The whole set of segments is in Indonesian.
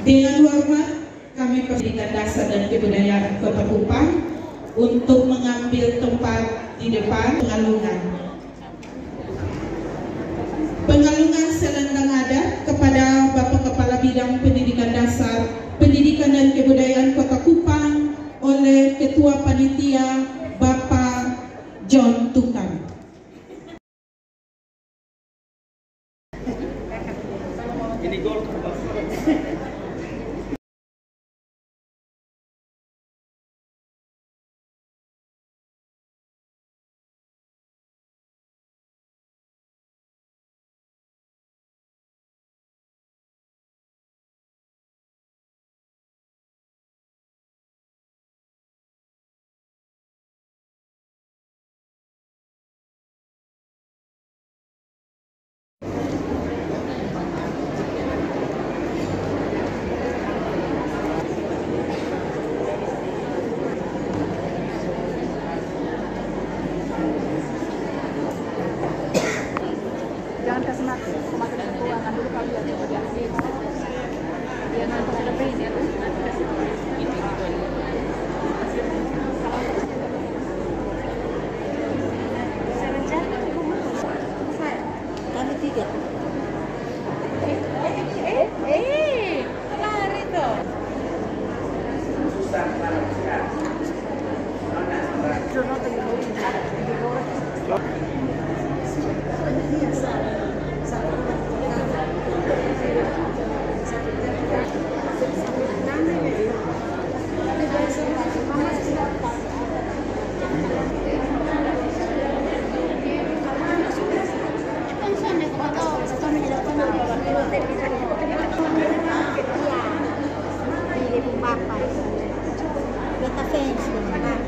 Dengan hormat, kami Pendidikan Dasar dan Kebudayaan Kota Kupang untuk mengambil tempat di depan pengalungan. Pengalungan selendang adat kepada Bapak Kepala Bidang Pendidikan Dasar, Pendidikan dan Kebudayaan Kota Kupang oleh Ketua Panitia Bapak John Tukan. Ini gol. Jangan kasih makan keuangan dulu kali ya, coba diambil. Dia nanti ada pain ya. Kami tiga. Lari tuh. Beta fans dengan Bapak.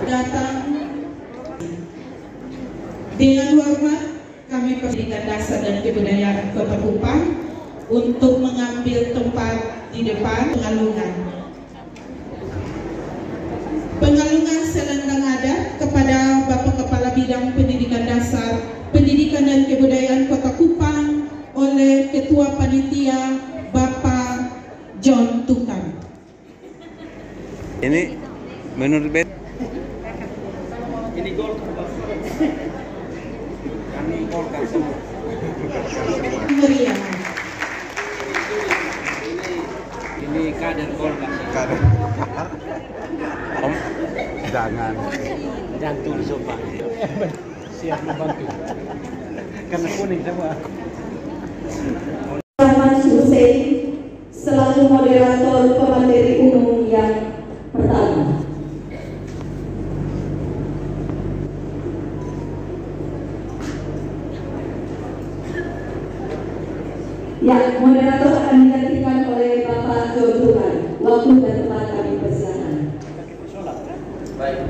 Datang dengan hormat, kami Pendidikan Dasar dan Kebudayaan Kota Kupang untuk mengambil tempat di depan pengalungan. Pengalungan selendang adat kepada Bapak Kepala Bidang Pendidikan Dasar, Pendidikan dan Kebudayaan Kota Kupang oleh Ketua Panitia Bapak John Tukan. Ini menurut Bet ini gol. Kami gol kan semua. Meriah. Ini kader gol kan. Kader. Om, jangan. Jantung sopan. Siap membantu. Karena kuning semua. Rahman Hussein selaku moderator pemateri umum yang pertama. Ya, moderator akan digantikan oleh Bapak John Tukan. Waktu dan tempat kami persilakan. Baik.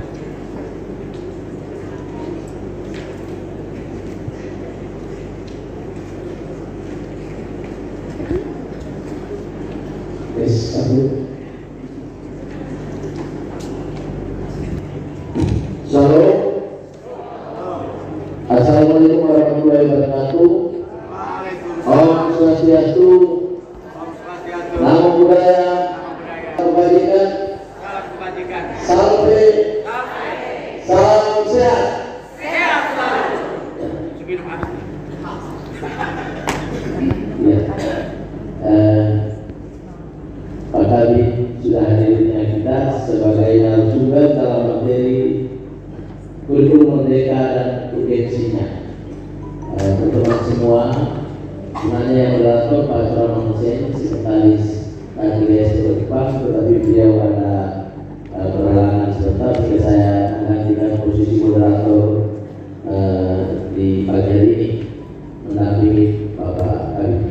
Shalom. Assalamualaikum warahmatullahi wabarakatuh. Om Swastiastu. Namo Buddhaya. Kebajikan. Sampai. Salam sehat. Ya. Pak Kabit sudah hadirnya kita sebagai narasumber dalam materi kurikulum merdeka dan urgensinya. Teman-teman semua, sebenarnya yang moderator Pak Rahman Hussein, sekretaris KGS Kota, tetapi beliau ada berhalangan sebentar sehingga saya menggantikan posisi moderator di pagi hari ini mendampingi Bapak Kabit.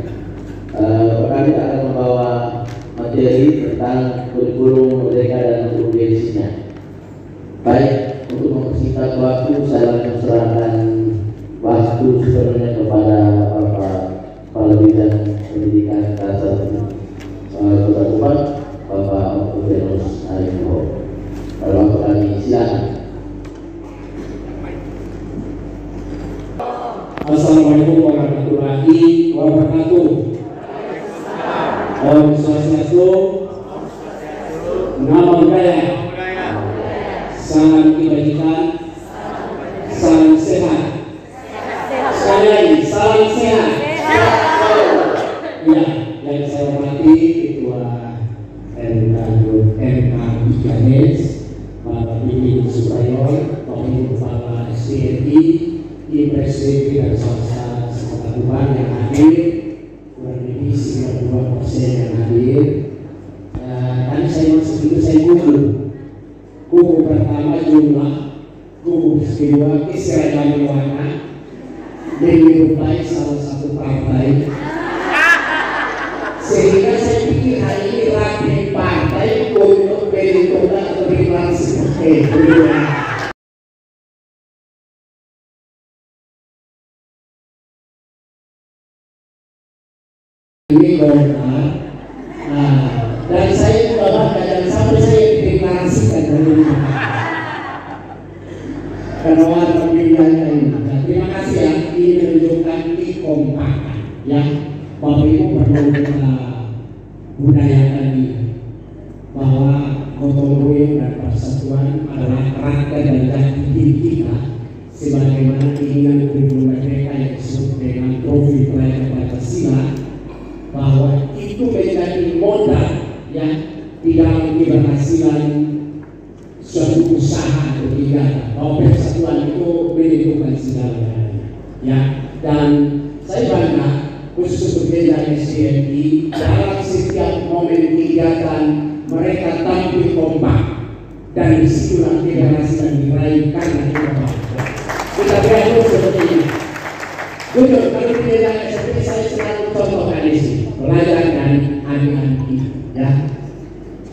Pak Kabit akan membawa materi tentang kurikulum kurikulum merdeka dan urgensinya. Baik, untuk mempersingkat waktu, saya akan serahkan waktu sepenuhnya kepada Bapak Kepala Bidang Pendidikan Dasar Kota Kupang, Bapak Okenus Aiko. Bapak kami silakan. Assalamualaikum warahmatullahi wabarakatuh. Om Swastiastu, Namo Buddhaya, salam kebajikan, salam sehat. Sekali lagi, salam sehat. Ya, yang saya hormati Ketua MK Biganes, Bapak Bibi Suprayoy, Kepala SDNI, Presiden dan swasta Kota Kupang yang hadir, kurang lebih 92% yang hadir. Tadi saya masuk itu saya kuku pertama jumlah, kuku kedua keseragaman warna, menyerupai salah satu partai. Sehingga saya pikir hari ini rapi partai untuk menentukan atau deklarasi. Ini benar, dan saya juga bangga dan sampai saya deklarasikan dari karena warna pilihannya ini. Nah, terima kasih ya, ini menunjukkan kekompakan ya. Bapak Ibu perlu kita budayakan ini bahwa gotong royong dan persatuan adalah kerangka dan jati diri kita sebagaimana keinginan kurikulum merdeka yang disebut dengan profil pelajar Pancasila, bahwa itu menjadi modal ya di dalam keberhasilan suatu usaha atau kegiatan. Bahwa persatuan itu menentukan segalanya ya. Dan saya bangga khusus untuk bidang SDNI dalam setiap momen kegiatan mereka tampil kompak, dan disitulah keberhasilan diraih karena kompak. Kita lihat seperti ini. Betul, kalau bidang SDNI saya selalu contohkan di sini. Pelajar dan adik-adik ya,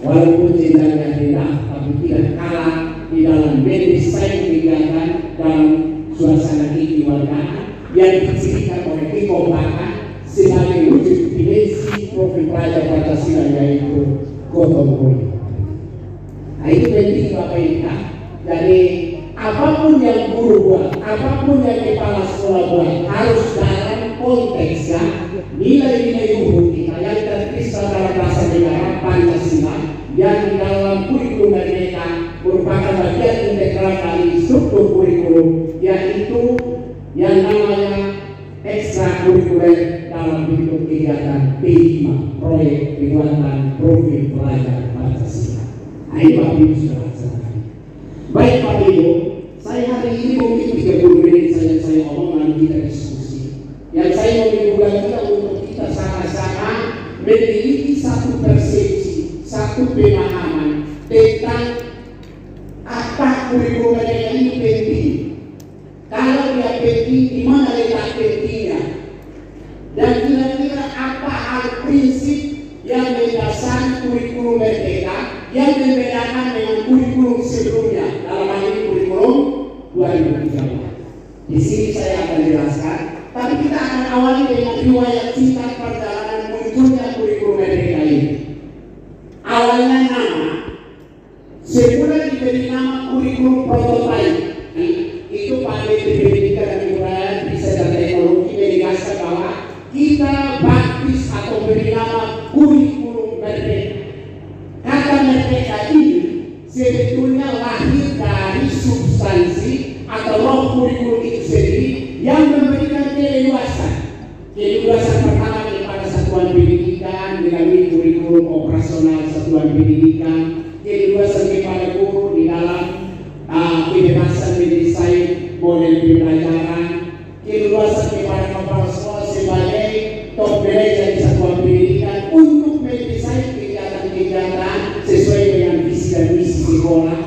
walaupun jenjangnya rendah tapi tidak kalah di dalam mendesain kegiatan dalam suasana kekeluargaan yang dicirikan oleh kekompakan sebagai wujud dimensi profil pelajar Pancasila, yaitu gotong royong. Nah, itu penting Bapak Ibu. Jadi apapun yang guru buat, apapun yang kepala sekolah buat, harus dalam konteksnya nilai-nilai luhur kita yang terkristal dalam bahasa negara Pancasila yang di dalam kurikulum merdeka merupakan bagian integral dari struktur kurikulum, yaitu yang namanya ekstrakurikuler dalam bentuk kegiatan P5, proyek penguatan profil pelajar Pancasila. Nah, ini Pak Ibu sudah laksanakan. Baik Pak Ibu, saya hari ini mungkin 30 menit saya omong, lalu kita diskusi. Yang saya mau mengundang kita untuk kita sama-sama memiliki satu persepsi, satu pemahaman tentang apa kurikulum merdeka ini penting. Kalau dia penting, di mana letak pentingnya? Dan kira-kira apa hal prinsip yang mendasari kurikulum merdeka yang membedakan dengan kurikulum sebelumnya, dalam hal ini kurikulum 2013. Di sini saya akan jelaskan. Tapi kita akan awali dengan riwayat singkat perjalanan munculnya kurikulum merdeka ini. Awalnya nama, semula diberi nama kurikulum prototipe. Itu Pak Menteri Pendidikan dan Kebudayaan, Riset dan Teknologi menegaskan bahwa kita baptis atau beri nama kurikulum merdeka. Kata merdeka ini sebetulnya lahir dari substansi atau roh kurikulum itu sendiri yang memberikan keleluasan pertama kepada satuan pendidikan melalui kurikulum operasional satuan pendidikan, keleluasan kepada guru di dalam kebebasan mendesain model pembelajaran, keleluasan kepada kepala sekolah sebagai top manager di satuan pendidikan untuk mendesain kegiatan-kegiatan sesuai dengan visi dan misi sekolah.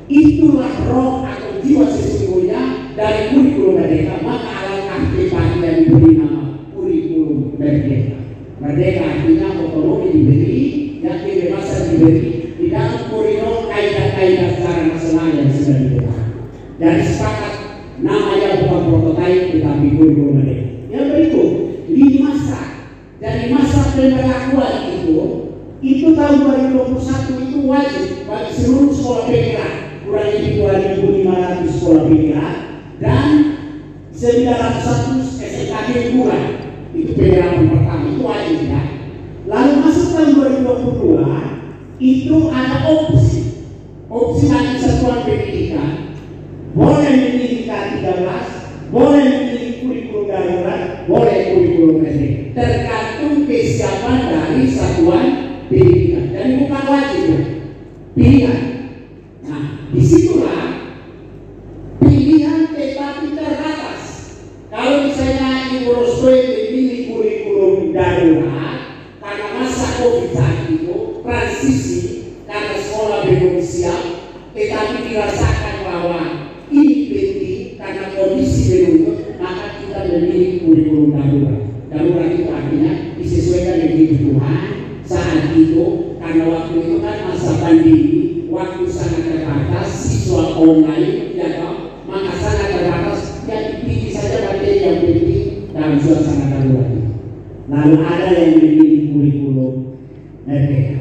Itulah roh atau jiwa sesungguhnya dari kurikulum merdeka. Maka alangkah hebatnya diberi nama kurikulum merdeka. Merdeka artinya otonomi diberi, yang kebebasan diberi. Di dalam kaidah secara nasional yang sudah ditetapkan. Dan sepakat namanya bukan prototipe tetapi kurikulum merdeka. Yang berikut, di masa dari masa pemberlakuan itu tahun 2021 itu wajib bagi seluruh sekolah PPK kurang lebih 2.500 sekolah PPK dan 901 SMKG kurang. Itu penerapan pertama, itu wajib ya. Lalu masuk tahun 2022 itu ada opsi bagi satuan pendidikan boleh memilih K13, boleh memilih kurikulum darurat, boleh kurikulum merdeka, tergantung kesiapan dari satuan pendidikan. Dan bukan wajib ya, pilihan. Nah, disitulah pilihan tetapi terbatas. Kalau misalnya Ibu Roswe memilih kurikulum darurat karena masa COVID saat itu transisi karena sekolah belum siap, tetapi dirasakan bahwa ini penting karena kondisi belum, maka kita memilih kurikulum darurat. Darurat itu artinya disesuaikan dengan kebutuhan saat itu, karena waktu itu kan masa pandemi, waktu sangat terbatas, siswa online, ya toh, maka sangat terbatas. Yang dipilih saja materi yang penting dalam suasana darurat. Lalu ada yang memilih kurikulum merdeka.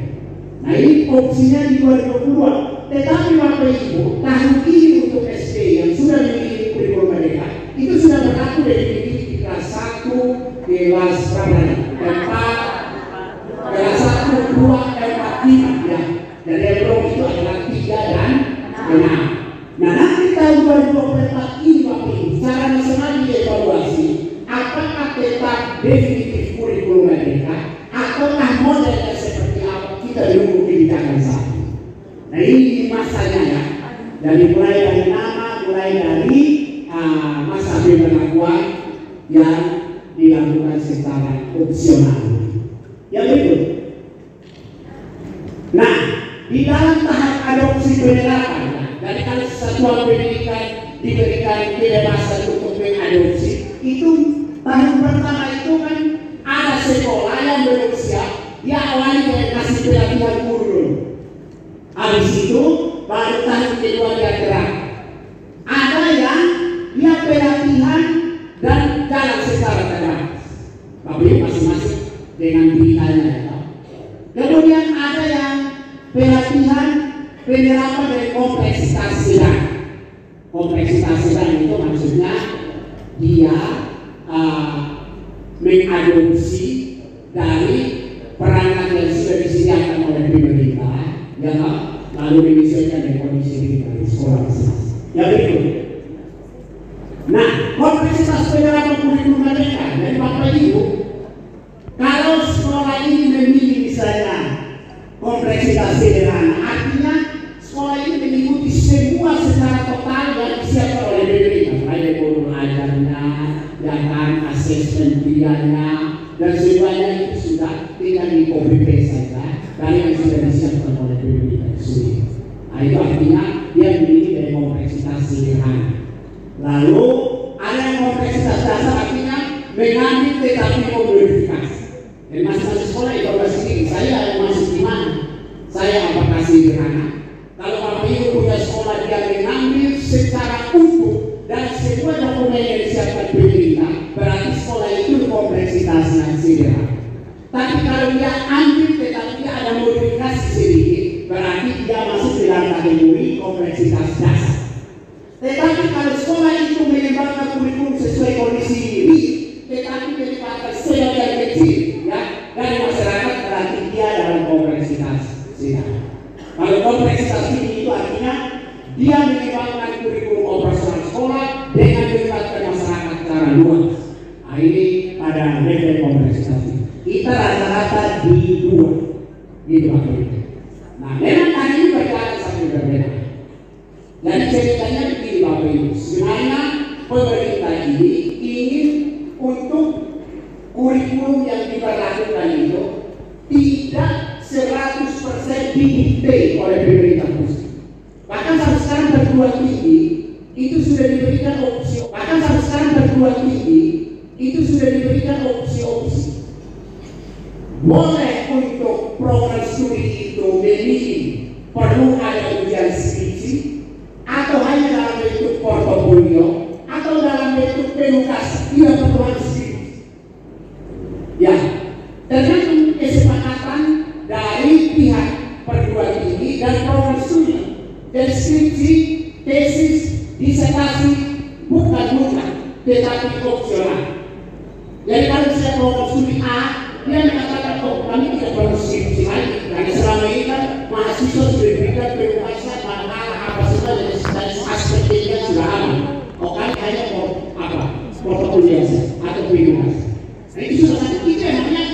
Nah ini opsinya di 2022. Tetapi Bapak Ibu, tahun ini untuk SD yang sudah memilih kurikulum merdeka itu sudah berlaku dari di kelas 1, kelas berapa? 4, kelas 1, 2, 4, 5 ya. Jadi yang belum itu adalah 3 dan 6. Nah nanti tahun 2024 ini Bapak Ibu secara nasional dievaluasi apakah tetap definitif kurikulum merdeka ataukah modelnya seperti apa, kita menunggu kebijakan saat ini. Nah ini masanya ya, dari mulai dari nama, mulai dari masa pemberlakuan yang dilakukan secara opsional. Yang berikut. Nah, di dalam tahap adopsi penerapan, dari kalau satuan pendidikan diberikan kebebasan untuk mengadopsi, itu tahun pertama itu kan ada sekolah yang belum siap, dia awalnya dengan kasih pelatihan guru dulu. Habis itu baru tahun kedua dia gerak. Ada yang dia pelatihan dan jalan secara terbatas. Tapi masing-masing dengan pilihannya. Kemudian ada yang pelatihan penerapan dari kompleksitas sedang. Kompleksitas sedang itu maksudnya dia mengadopsi dari perangkat yang sudah disediakan oleh pemerintah, ya, lalu menyesuaikan dengan kondisi di sekolah masing-masing. Yang berikut. Nah, kompleksitas penerapan kurikulum merdeka dari Bapak Ibu, kalau sekolah ini memilih misalnya kompleksitas sederhana, artinya sekolah ini mengikuti semua secara total yang disiapkan oleh pemerintah, baik guru ajarnya, ya kan, asesmen pilihannya, dan semuanya itu sudah tinggal di copy paste saja dari yang sudah disiapkan oleh pemerintah sendiri. Nah, itu artinya dia memilih dari kompleksitas sederhana. Lalu ada yang kompleksitas dasar, artinya mengambil tetapi memodifikasi. Dan masing-masing sekolah informasi ini, saya yang masuk di mana? Saya apakah sederhana? Kalau Bapak Ibu punya sekolah dia mengambil secara utuh dan semua dokumen yang disiapkan pemerintah, berarti sekolah itu kompleksitasnya sederhana. Tapi kalau dia ambil tetapi dia ada modifikasi sedikit, berarti dia masuk dalam kategori kompleksitas dasar. Tetapi kalau sekolah itu mengembangkan kurikulum sesuai kondisi diri, tetapi menyebabkan sebagian kecil ya dari masyarakat, berarti dia dalam kompleksitas sederhana. Kalau kompleksitas ini itu artinya dia mengembangkan kurikulum operasional sekolah dengan melibatkan masyarakat secara luas. Nah, ini pada level kompleksitas ini. Kita rata-rata di 2 gitu Bapak Ibu. Nah, memang hari ini berjalan sampai berbeda. Dan ceritanya begini Bapak Ibu, sebenarnya pemerintah ini ingin untuk kurikulum yang diberlakukan itu tidak 100% didikte oleh pemerintah pusat. Bahkan sampai sekarang perguruan tinggi itu sudah diberikan opsi. Bahkan sampai sekarang perguruan tinggi itu sudah diberikan opsi-opsi. Boleh untuk program studi itu memilih perlu ada ujian hanya dalam bentuk portofolio atau dalam bentuk penukasi, tidak perlu skripsi. Ya, tergantung kesepakatan dari pihak perguruan tinggi dan program studi. Deskripsi, tesis, disertasi bukan tetapi opsional. Jadi kalau saya program studi A, dia mengatakan, oh kami tidak perlu skripsi lagi, karena selama ini kan mahasiswa sudah diberikan kebebasan mana apa saja dari aspek dia sudah aman. Oh kami hanya mau apa portofolio atau penukasi. Nah itu sudah satu itu namanya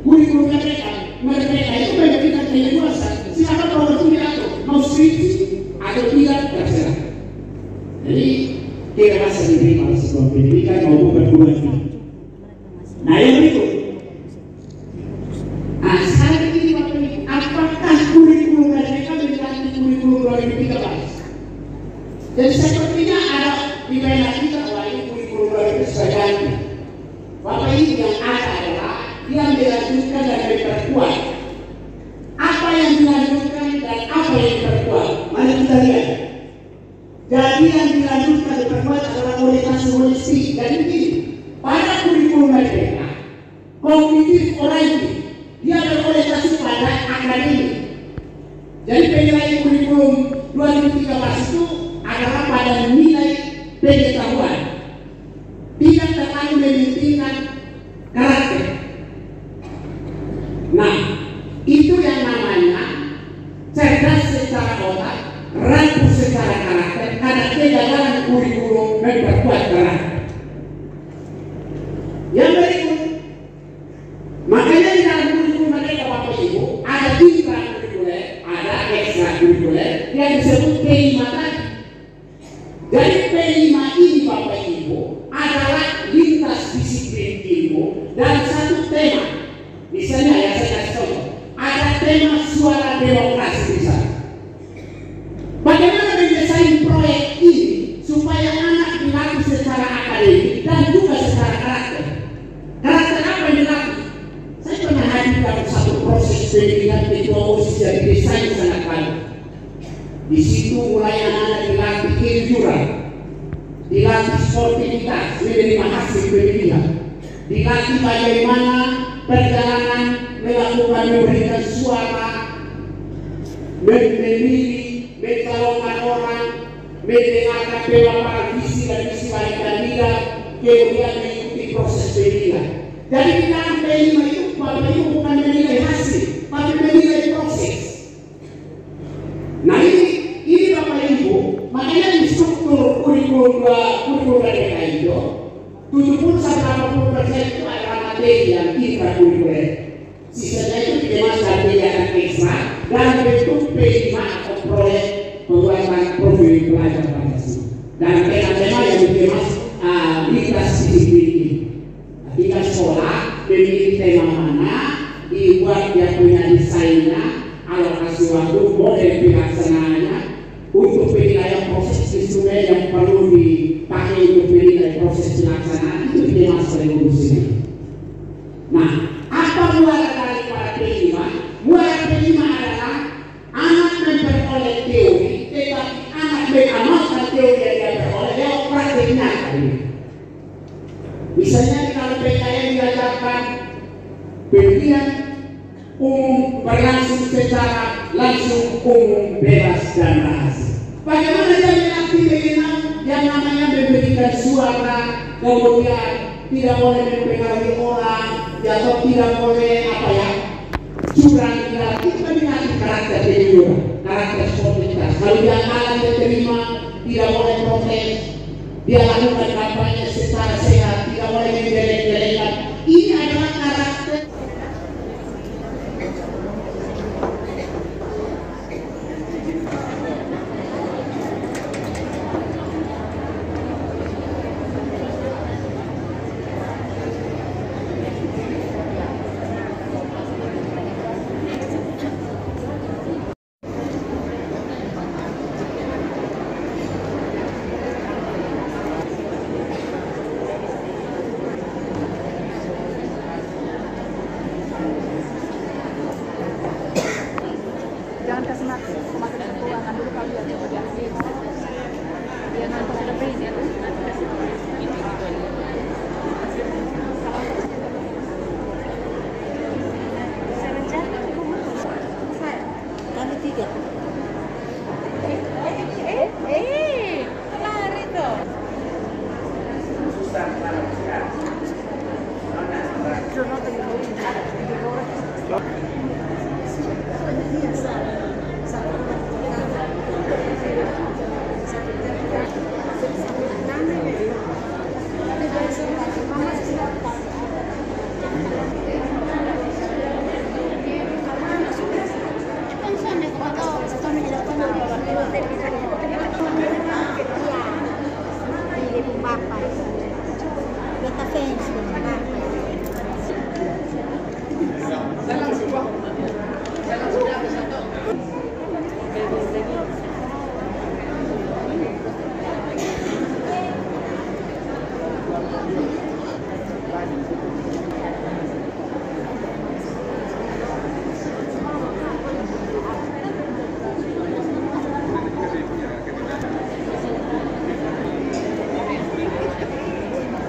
kurikulum mereka. Mereka itu memberikan kebebasan. Silakan program studi atau mau skripsi atau tidak terserah. Jadi tidak bisa diterima oleh sebuah pendidikan maupun perguruan tinggi. Nah yang berikut. Nah sekarang ini Bapak Ibu, apakah kurikulum mereka mengganti kurikulum 2013? Dan sepertinya ada di mana kita bahwa ini kurikulum 2013 sudah ganti. Bapak Ibu yang ada adalah yang dilanjutkan dan diperkuat. Apa yang dilanjutkan dan apa yang diperkuat? Mari kita lihat. Jadi yang dilanjutkan dan diperkuat adalah orientasi holistik. Dan ini pada kurikulum mereka kognitif oriented, dia berorientasi pada akademik. Jadi penilaian kurikulum 2013 itu adalah pada nilai pengetahuan, tidak terlalu mementingkan karakter. Nah, itu yang namanya cerdas secara otak, rampung secara karakter, karena kegagalan kurikulum memperkuat karakter. Yang berikut, makanya di dalam kurikulum mereka Bapak Ibu ada intrakurikuler, ada ekstrakurikuler yang disebut P5 tadi. Jadi P5 ini Bapak Ibu adalah lintas disiplin ilmu dan satu tema. Misalnya ya saya kasih contoh, ada tema suara demokrasi misalnya. Bagaimana mendesain proyek ini supaya anak dilatih secara akademik dan juga secara karakter. Karakter apa yang dilatih? Saya pernah hadir dalam satu proses pendidikan ketua OSIS dari desain sangat baik. Di situ mulai anak-anak dilatih kejujuran, dilatih sportivitas, menerima hasil pemilihan, dilatih bagaimana perjalanan melakukan memberikan suara, memilih, mencalonkan orang, mendengarkan pemaparan visi dan misi balik kandidat, kemudian mengikuti proses pemilihan. Jadi di dalam P5 itu Bapak Ibu bukan menilai hasil, tapi menilai proses. Nah ini Bapak Ibu, makanya di struktur kurikulum mereka itu 70-80% itu adalah materi yang intrakurikuler. Sisanya itu dikemas dari kegiatan ekstra dalam bentuk P5 atau proyek pembuatan profil pelajar Pancasila. Dan tema-tema yang dikemas lintas disiplin ini. Ketika sekolah memilih tema mana, dibuat dia punya desainnya, alokasi waktu, model pelaksanaannya, untuk penilaian proses instrumen yang perlu dipakai untuk menilai proses pelaksanaan itu dikemas oleh guru sendiri. Nah, apa muara daripada P5? Muara P5 adalah anak memperoleh teori, tetapi anak mengamalkan teori yang dia peroleh lewat prakteknya. Misalnya kalau PKN diajarkan pemilihan umum berlangsung secara langsung, umum, bebas dan rahasia. Bagaimana dia melatih dengan yang namanya memberikan suara, kemudian tidak boleh mempengaruhi orang, atau tidak boleh curang, itu kan melatih karakter kejujuran, karakter sportivitas. Kalau dia kalah dia terima, tidak boleh protes, dia lakukan kampanye secara sehat, tidak boleh menjelek-jelekan. Ini adalah karakter. Kami 3. Lari tuh.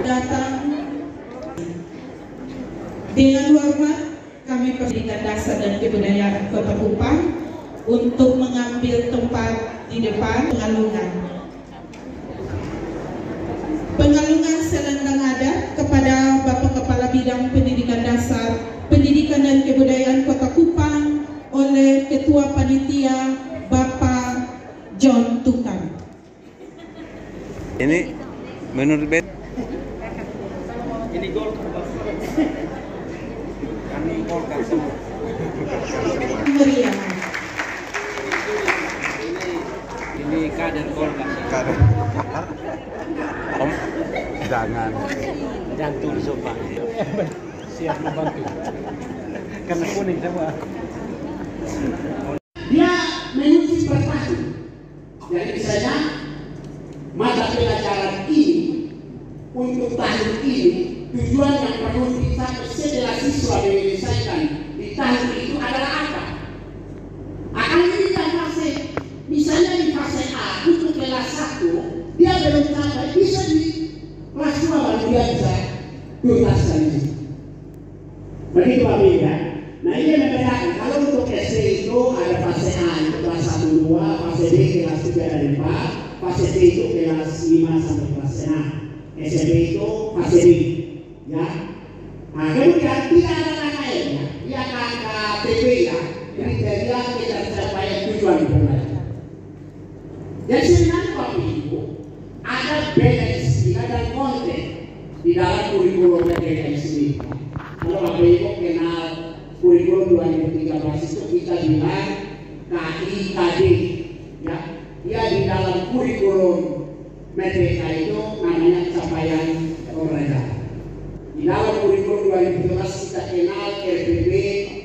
Datang dengan hormat kami Pendidikan Dasar dan Kebudayaan Kota Kupang untuk mengambil tempat di depan pengalungan selendang adat kepada Bapak Kepala Bidang Pendidikan Dasar, Pendidikan dan Kebudayaan Kota Kupang oleh Ketua Panitia Bapak John Tukan. Ini menurut Bet Ini gol. Kami golkan semua. Meriah. Ini kader golkan. kader. Om, jangan. Jantung di sofa. Siap membantu. Karena kuning semua. Dia menguji prestasi. Jadi misalnya mata pelajaran ini untuk tahun ini tujuan yang perlu dicapai setelah siswa menyelesaikan di tahun itu adalah apa? Akan ini kan fase, misalnya di fase A untuk kelas 1 dia belum sampai, bisa di kelas 2 baru dia bisa tuntaskan itu. Begitu Pak Bida. Nah ini membedakan, kalau untuk SD itu ada fase A itu kelas 1, 2, fase B kelas 3 dan 4, fase C itu kelas 5 sampai kelas 6, SMP itu fase B, ya. Nah kemudian tidak ada lainnya, dia KKTP ya, kriteria kita capai tujuan pembelajaran. Jadi sebenarnya Bapak Ibu ada beda istilah dan konten di dalam kurikulum mereka sendiri. Kalau Bapak Ibu kenal kurikulum 2013 itu kita bilang KIKD, ya. Dia di dalam kurikulum mereka itu namanya capaian pembelajaran. Di dalam kurikulum 2013 kita kenal LPB,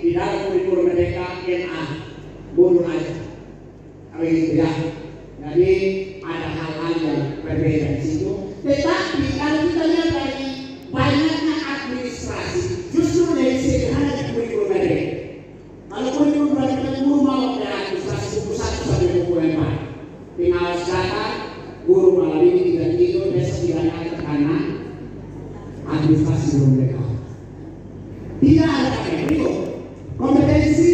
di dalam kurikulum mereka NA, bodoh aja. Kalau gitu ya. Jadi ada hal-hal yang berbeda di situ. Tetapi kalau kita lihat dari banyaknya administrasi, justru dari sederhana kurikulum mereka. Kalau kurikulum mereka guru mau ke administrasi buku 1 sampai buku 4. Pengawas data, guru malam ini tidak tidur, besok tidak ada karena administrasi guru mereka. Tidak ada kayak itu. Kompetensi,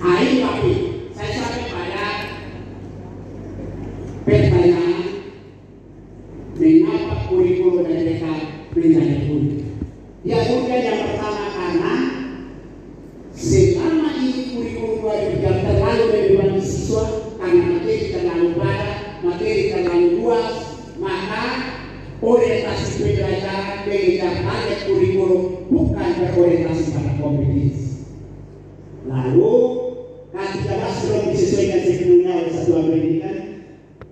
air tapi saya sampai pada pertanyaan mengapa kurikulum mereka menjadi unik. Dia unik yang pertama karena selama ini kurikulum 2003 terlalu membebani siswa karena materi terlalu padat, materi terlalu luas, maka orientasi pembelajaran mengejar target kurikulum bukan berorientasi pada kompetensi. Lalu ketika belum disesuaikan sepenuhnya oleh satuan pendidikan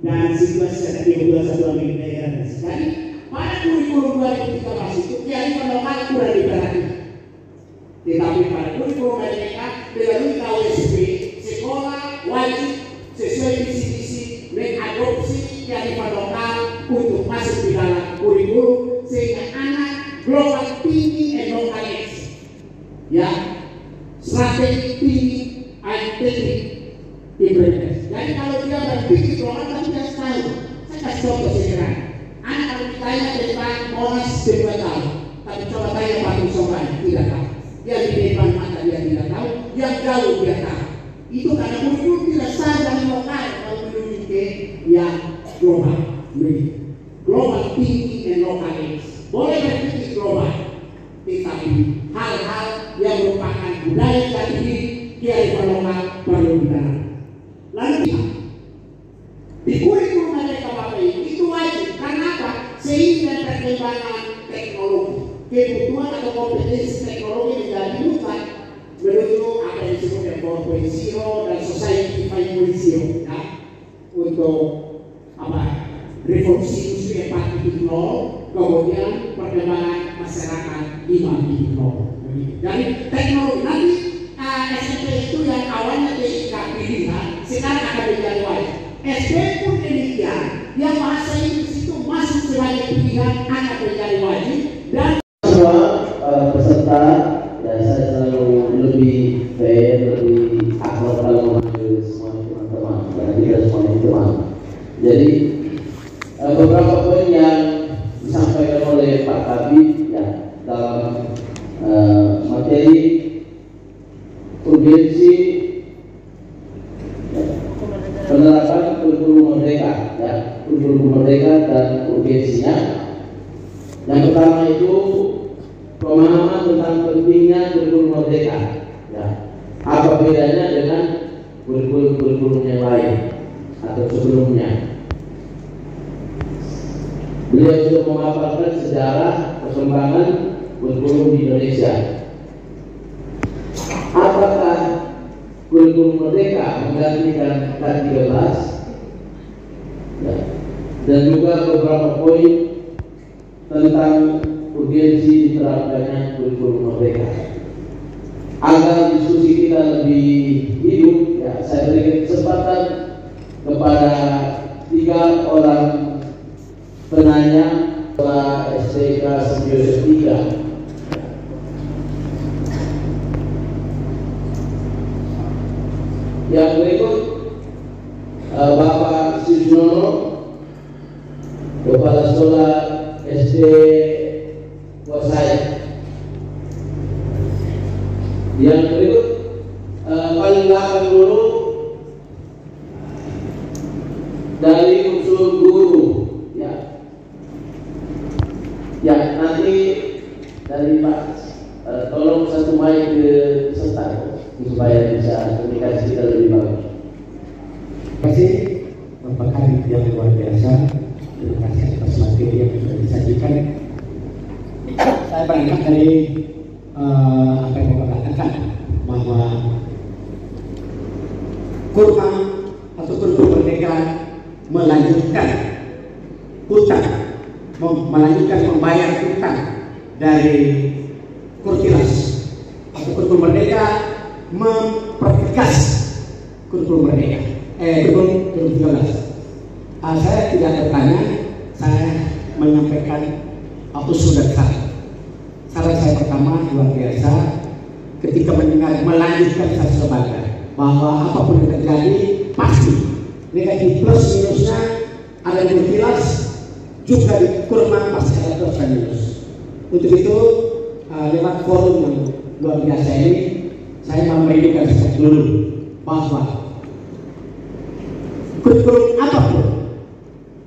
dan situasi seperti kedua satuan pendidikan. Jadi pada kurikulum 2013 itu kearifan lokal kurang diperhatikan. Tetapi pada kurikulum mereka melalui KWSP, sekolah wajib sesuai visi-misi mengadopsi kearifan lokal untuk masuk di dalam kurikulum sehingga anak global tinggi and local excellence, ya, strategi tinggi and teknik implementasi. Jadi kalau dia berpikir global tapi dia tahu saya kasih contoh sekarang. Anak kalau ditanya tentang Monas tidak tahu, tapi coba tanya Pak Sobat tidak tahu. Yang di depan mata dia tidak tahu, yang jauh dia tahu. Itu karena murid tidak sadar lokal kalau menuju ke yang global. Global thinking and local aims. Boleh berpikir global, tetapi hal-hal yang merupakan budaya jati diri kearifan lokal perlu ditanam. Lalu di kurikulum mereka Bapak itu wajib. Karena apa? Sehingga perkembangan teknologi, kebutuhan atau kompetensi teknologi menjadi bukan menuju apa yang disebut dengan 4.0 dan society 5.0 ya, untuk apa? Revolusi industri 4.0, kemudian perkembangan masyarakat 5.0. Jadi teknologi nanti SMP itu yang awalnya TIK pilihan, sekarang akan menjadi wajib. SD pun demikian, yang bahasa Inggris itu masuk sebagai pilihan akan menjadi wajib. Dan semua peserta, ya saya selalu lebih fair, lebih akrab kalau memanggil semua teman-teman, karena kita semuanya teman. Jadi beberapa poin yang disampaikan oleh Pak Kabid ya dalam materi urgensi penerapan kurikulum merdeka ya, kurikulum merdeka dan urgensinya. Yang pertama itu pemahaman tentang pentingnya kurikulum merdeka ya. Apa bedanya dengan kurikulum yang lain atau sebelumnya? Beliau sudah memaparkan sejarah perkembangan kurikulum di Indonesia. Apakah kurikulum merdeka menggantikan K13? Ya. Dan juga beberapa poin tentang urgensi diterapkannya kurikulum merdeka. Agar diskusi kita lebih hidup, ya, saya berikan kesempatan kepada 3 orang penanya setelah STK Symbiose 3. Yang berikut Bapak Siswono, Kepala Sekolah SD Wasai. Yang berikut paling belakang dulu dari unsur guru. Ya, nanti dari Pak tolong satu mic ke peserta supaya bisa komunikasi kita lebih bagus. Terima kasih Bapak Kabid yang luar biasa. Terima kasih atas materi yang sudah disajikan. Saya banyak dari apa yang Bapak katakan bahwa kurma atau kurikulum merdeka melanjutkan hutang, melanjutkan membayar hutang dari Kurtilas atau kurikulum merdeka, mempertegas kurikulum merdeka kurikulum 13. Saya tidak bertanya, saya menyampaikan usul dan saran. Saran saya pertama luar biasa ketika mendengar melanjutkan satu lembaga bahwa apapun yang terjadi pasti negatif plus minusnya ada di Kurtilas, juga di kurma pasti ada plus dan minus. Untuk itu lewat forum yang luar biasa ini saya mau merindukan sejak dulu bahwa kurikulum apapun,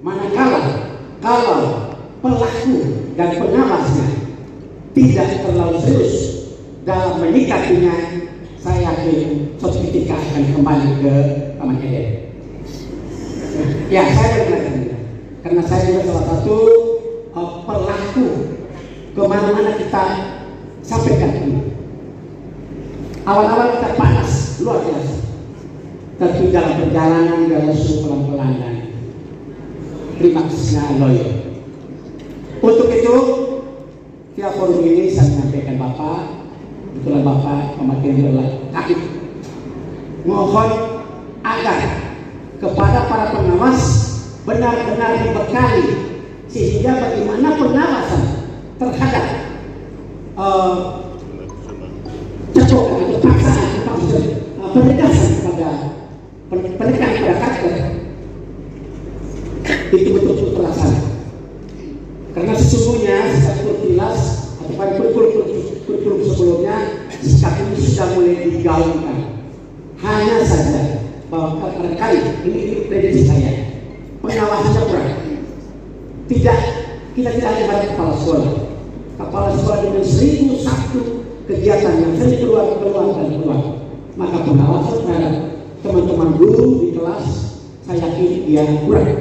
manakala kalau pelaku dan pengawasnya tidak terlalu serius dalam menyikapinya, saya yakin suatu ketika akan kembali ke Taman Eden. Ya, saya berkata karena saya juga salah satu pelaku kemana-mana kita sampaikan ini. Awal-awal kita panas, luar biasa. Tapi dalam perjalanan kita suruh pelan-pelan dan terima kasihnya loyal. Untuk itu, via forum ini saya menyampaikan Bapak, itulah Bapak pemateri adalah Kabid. Mohon agar kepada para pengawas benar-benar dibekali sehingga bagaimana pengawasan terhadap cekokan atau paksaan pendekatan pada karakter itu betul-betul terlaksana. Karena sesungguhnya secara kurikulum atau pada kurikulum sebelumnya sikap ini sudah mulai digaungkan. Hanya saja bahwa terkait ini prediksi saya, pengawasannya kurang. Kita tidak hanya pada kepala sekolah. Kepala sekolah dengan 1001 kegiatan yang sering keluar. Maka pengawasan terhadap teman-teman guru di kelas saya yakin dia kurang.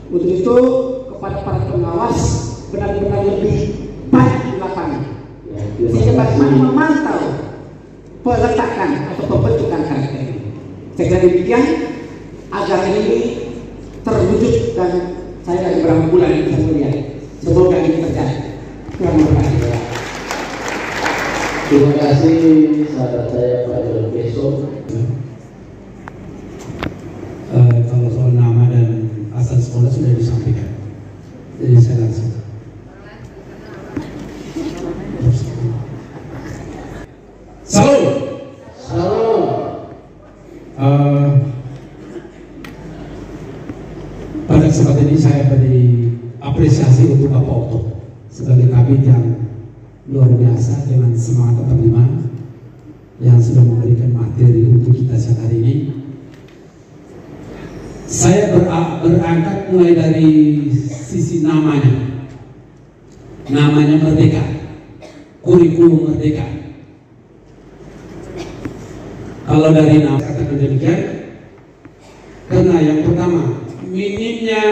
Untuk itu kepada para pengawas benar-benar lebih baik di lapangan. Sehingga bagaimana memantau peletakan atau pembentukan karakter ini. Saya kira demikian agar ini terwujud dan saya lagi beberapa bulan bisa melihat. Semoga ini terjadi. Terima kasih. Terima kasih sahabat saya Pak John Besok. Kalau soal nama dan asal sekolah sudah disampaikan, jadi saya langsung. Salam. Salam. Pada kesempatan ini saya beri apresiasi untuk Bapak Otto sebagai kabit yang luar biasa dengan semangat penerima yang sudah memberikan materi untuk kita siang hari ini. Saya berangkat mulai dari sisi namanya Merdeka, kurikulum Merdeka. Kalau dari nama katakan demikian, karena yang pertama minimnya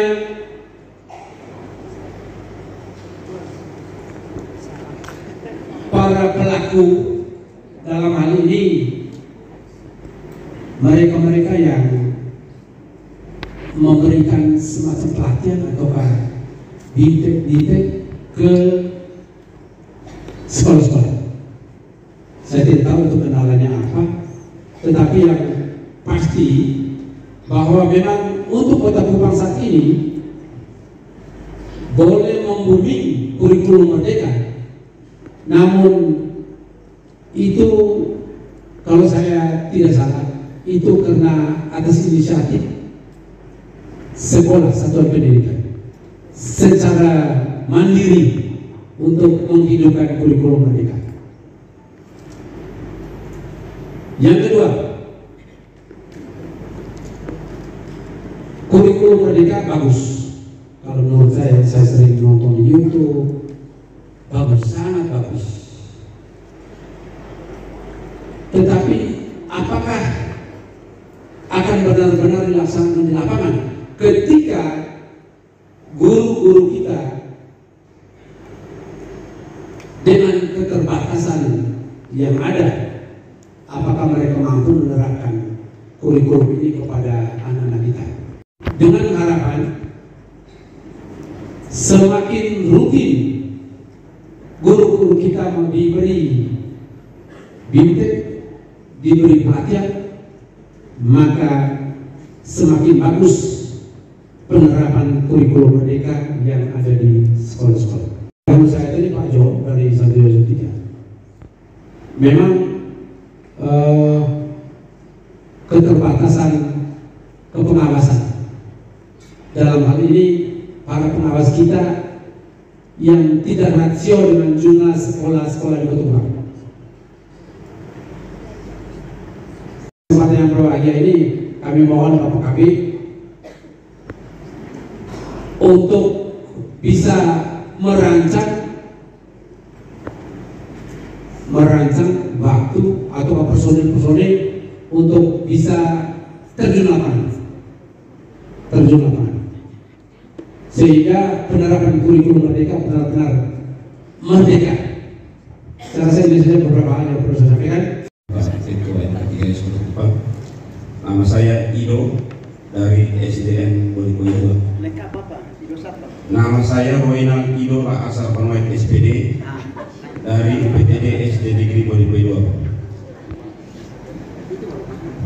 para pelaku dalam hal ini mereka yang memberikan semacam pelatihan atau didik ke sekolah-sekolah. Saya tidak tahu untuk kendalanya apa, tetapi yang pasti bahwa memang untuk Kota Kupang saat ini boleh membumi kurikulum Merdeka, namun itu kalau saya tidak salah itu karena atas inisiatif sekolah satuan pendidikan secara mandiri untuk menghidupkan kurikulum Merdeka. Yang kedua, kurikulum Merdeka bagus. Kalau menurut saya sering nonton di YouTube, bagus, sangat bagus. Tetapi apakah akan benar-benar dilaksanakan di lapangan ketika guru-guru kita dengan keterbatasan yang ada, apakah mereka mampu menerapkan kurikulum ini kepada anak-anak kita? Dengan harapan semakin rutin guru-guru kita mau diberi bimbingan, diberi pelatihan, maka semakin bagus penerapan kurikulum Merdeka yang ada di sekolah-sekolah. Menurut saya tadi Pak Jo dari Santo Yosef III, memang keterbatasan kepengawasan dalam hal ini para pengawas kita yang tidak rasio dengan jumlah sekolah-sekolah di Kota Kupang. Kesempatan yang berbahagia ini kami mohon Bapak Kabit untuk bisa merancang waktu atau personil untuk bisa terjun lapangan, sehingga penerapan kurikulum Merdeka benar-benar merdeka. Saya rasa ini saja beberapa hal yang perlu saya sampaikan. Nama saya Ido dari SDN Bolipoyo. Lengkap Bapak, Ido siapa? Nama saya Roinal Ido asal Penoit SPD dari PTD SD Negeri Bolipoyo.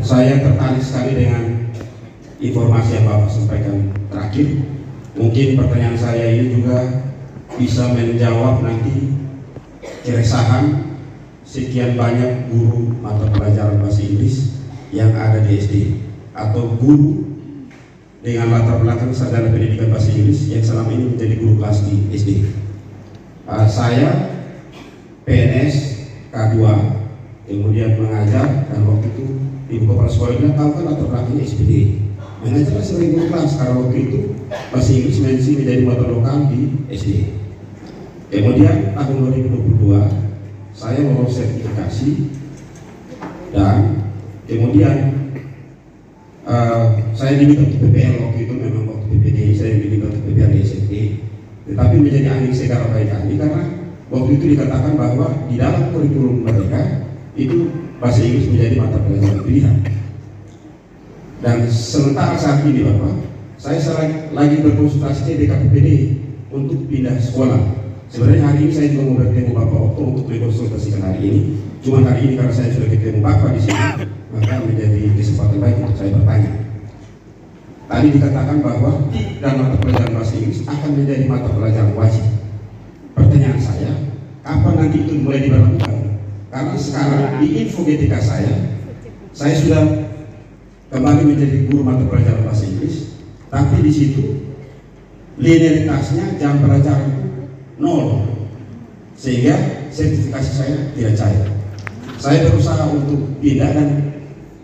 Saya tertarik sekali dengan informasi yang Bapak sampaikan terakhir. Mungkin pertanyaan saya ini juga bisa menjawab nanti keresahan sekian banyak guru mata pelajaran bahasa Inggris yang ada di SD atau guru dengan latar belakang sarjana pendidikan bahasa Inggris yang selama ini menjadi guru kelas di SD. Saya PNS K2, kemudian mengajar, dan waktu itu ibu kepala sekolah bilang tahu kan latar belakangnya SPD. Mengajar sebagai guru kelas karena waktu itu bahasa Inggris masih menjadi mata lokal di SD. Kemudian tahun 2022 saya lolos sertifikasi, dan kemudian saya diminta untuk PPL waktu itu, memang waktu PPD saya diminta untuk PPL di SMP, tetapi menjadi angin segar bagi kami karena waktu itu dikatakan bahwa di dalam kurikulum mereka itu bahasa Inggris menjadi mata pelajaran pilihan. Dan sementara saat ini Bapak, saya lagi berkonsultasi ke BKPPD untuk pindah sekolah. Sebenarnya hari ini saya juga mau bertemu Bapak Okto untuk berkonsultasikan hari ini. Cuma hari ini karena saya sudah ketemu Bapak di sini, maka menjadi kesempatan baik untuk saya bertanya. Tadi dikatakan bahwa dalam mata pelajaran bahasa Inggris akan menjadi mata pelajaran wajib. Pertanyaan saya, kapan nanti itu mulai diberlakukan? Karena sekarang di info GTK saya sudah kembali menjadi guru mata pelajaran bahasa Inggris, tapi di situ linearitasnya jam pelajaran itu 0, sehingga sertifikasi saya tidak cair. Saya berusaha untuk pindah, dan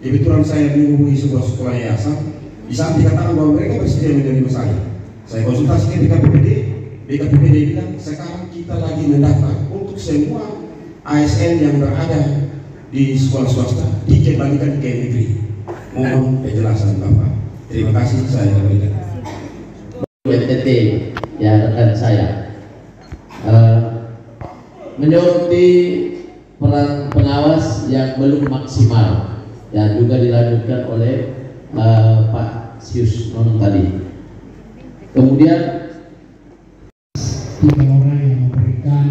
kebetulan saya menghubungi sebuah sekolah yayasan. Di saat dikatakan bahwa mereka bersedia menerima saya konsultasi ke BKPPD bilang sekarang kita lagi mendaftar untuk semua ASN yang berada di sekolah swasta dikembalikan ke negeri. Mohon penjelasan Bapak. Terima kasih, saya berikan. BNPT ya rekan saya menyoroti peran pengawas yang belum maksimal yang juga dilanjutkan oleh Pak Sius Nonong tadi. Kemudian 3 orang yang memberikan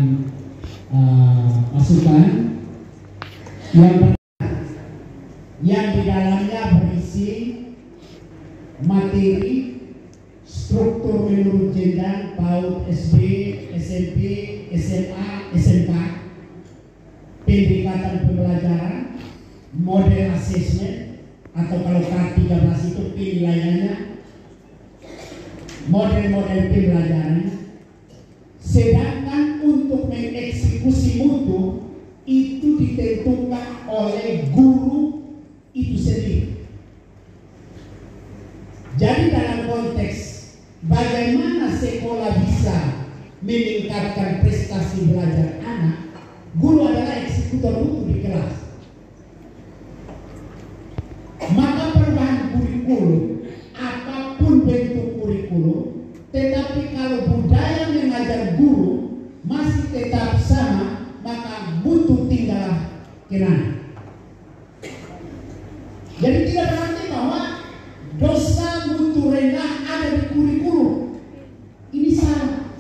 masukan yang di dalamnya berisi materi struktur menurut jenjang PAUD, SD, SMP, SMA, SMK, pendekatan pembelajaran, model assessment atau kalau K13 itu penilaiannya, model-model pembelajarannya. Sedangkan untuk mengeksekusi mutu itu ditentukan oleh guru itu sendiri. Jadi dalam konteks bagaimana sekolah bisa meningkatkan prestasi belajar anak, guru adalah eksekutor mutu di kelas. Maka perubahan kurikulum, apapun bentuk kurikulum, tetapi kalau budaya mengajar guru masih tetap sama, maka mutu tinggal kenaan. Jadi tidak berarti bahwa dosa mutu rendah ada di kurikulum. Ini salah.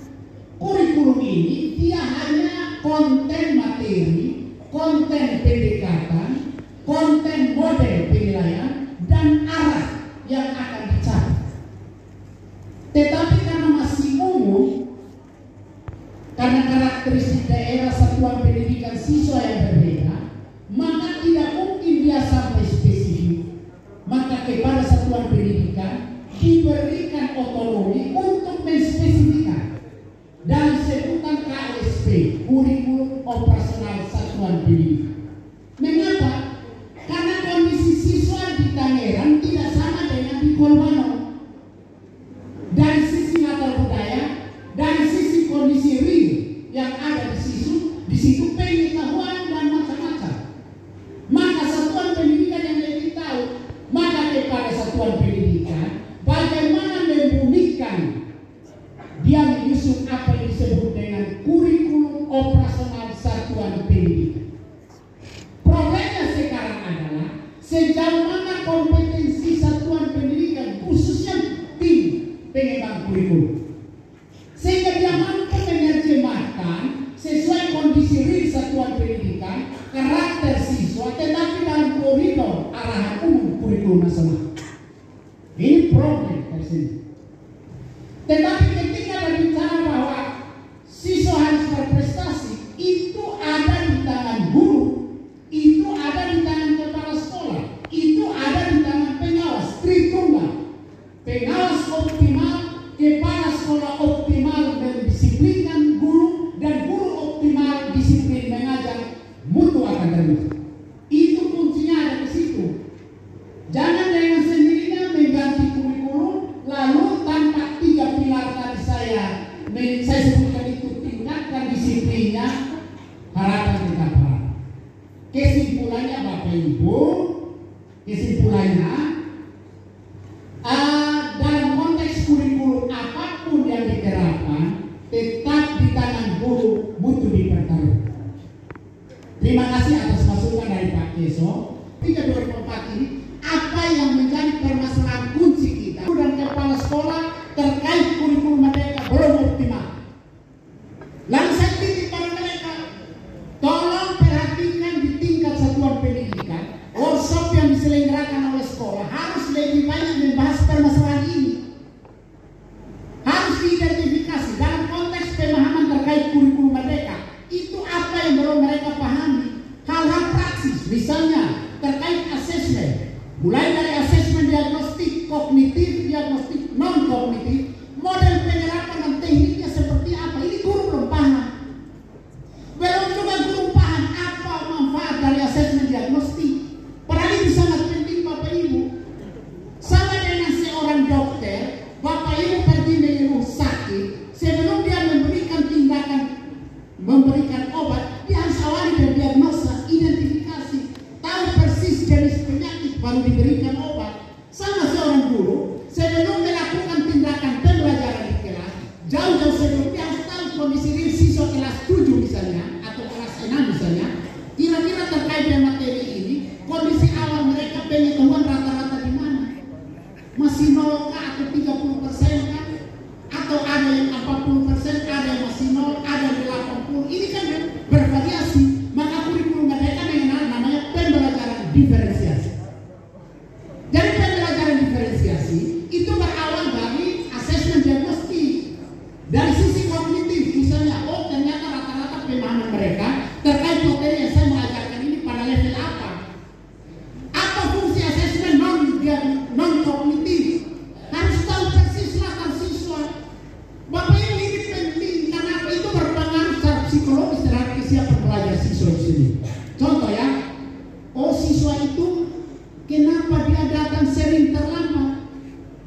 Kurikulum ini dia hanya konten materi, konten pendekatan, konten model penilaian, dan arah yang akan dicapai. Tetapi karena masih umum, karena karakteristik daerah satuan pendidikan siswa yang berbeda, maka tidak mungkin dia sampai spesifik. Maka kepada satuan pendidikan diberikan otonomi untuk menspesifikkan dan sebutan KSP, kurikulum operasional satuan pendidikan. Mengapa? Karena kondisi siswa di Tangerang tidak sama dengan di Kolbano. Dari sisi latar budaya, dari sisi kondisi real yang ada di situ pengetahuan dan macam-macam. Maka satuan pendidikan yang lebih tahu, maka kepada satuan pendidikan bagaimana memulihkan dia menyusun apa yang disebut dengan kurikulum operasional satuan pendidikan. Problemnya sekarang adalah sejauh mana kompetensi satuan pendidikan khususnya tim pengembang kurikulum, sehingga dia mampu menerjemahkan sesuai kondisi real satuan pendidikan, karakter siswa, tetapi dalam koridor arahan umum kurikulum nasional. Ini problem dari sini. Tetapi ketika berbicara bahwa siswa harus berprestasi, itu ada di tangan guru, itu ada di tangan kepala sekolah, itu ada di tangan pengawas, Tritunggal. pengawas optimal, kepala sekolah optimal mendisiplinkan guru, dan guru optimal disiplin mengajar, mutu akan terwujud. Itu kuncinya ada di situ. Jangan dengan sendirinya mengganti kurikulum lalu tanpa 3 pilar tadi saya sebutkan itu, tingkatkan disiplinnya, harapan kita berapa. Kesimpulannya Bapak Ibu, dalam konteks kurikulum apapun yang diterapkan tetap di tangan guru, mutu dipertaruhkan. Terima kasih atas masukan dari Pak Keso. 324 ini apa yang menjadi permasalahan kunci kita dan kepala sekolah terkait kurikulum mereka belum optimal. Lalu saya titip pada mereka, tolong perhatikan di tingkat satuan pendidikan, workshop yang diselenggarakan oleh sekolah harus lebih banyak membahas permasalahan ini. Harus diidentifikasi dalam konteks pemahaman terkait kurikulum mereka. Itu apa yang belum mereka pahami. Hal-hal praksis, misalnya terkait asesmen, mulai dari asesmen diagnostik, kognitif, diagnostik non-kognitif, model penyerapan dan tekniknya seperti apa. Ini guru belum paham. Belum juga guru paham apa manfaat dari asesmen diagnostik. Padahal ini sangat penting Bapak Ibu. Sama dengan seorang dokter, Bapak Ibu pergi mengeluh sakit, sebelum dia memberikan tindakan, memberikan obat, dia harus awali dari diagnosa, identifikasi, tahu persis jenis penyakit baru diberikan obat. Sama seorang guru, sebelum melakukan tindakan pembelajaran di kelas, jauh-jauh sebelum dia harus tahu kondisi real siswa kelas 7 misalnya, atau kelas 6 misalnya, kira-kira terkait dengan materi ini, kondisi awal mereka pengetahuan rata-rata di mana? Masih 0 atau 30% kan? Atau ada yang 40%, ada yang masih 0, ada yang 80. Ini kan bervariasi. Maka kurikulum mereka mengenal namanya pembelajaran diferensiasi. Jadi pembelajaran diferensiasi itu berawal dari asesmen diagnostik. Dari sisi kognitif misalnya, oh ternyata rata-rata pemahaman mereka terkait materi yang saya mengajarkan ini pada level apa? Apa fungsi asesmen non-kognitif? Harus tahu persis latar siswa. Bapak Ibu, ini penting karena apa? Itu berpengaruh secara psikologis terhadap kesiapan belajar siswa di sini. Contoh ya, oh siswa itu kenapa dia datang sering terlambat?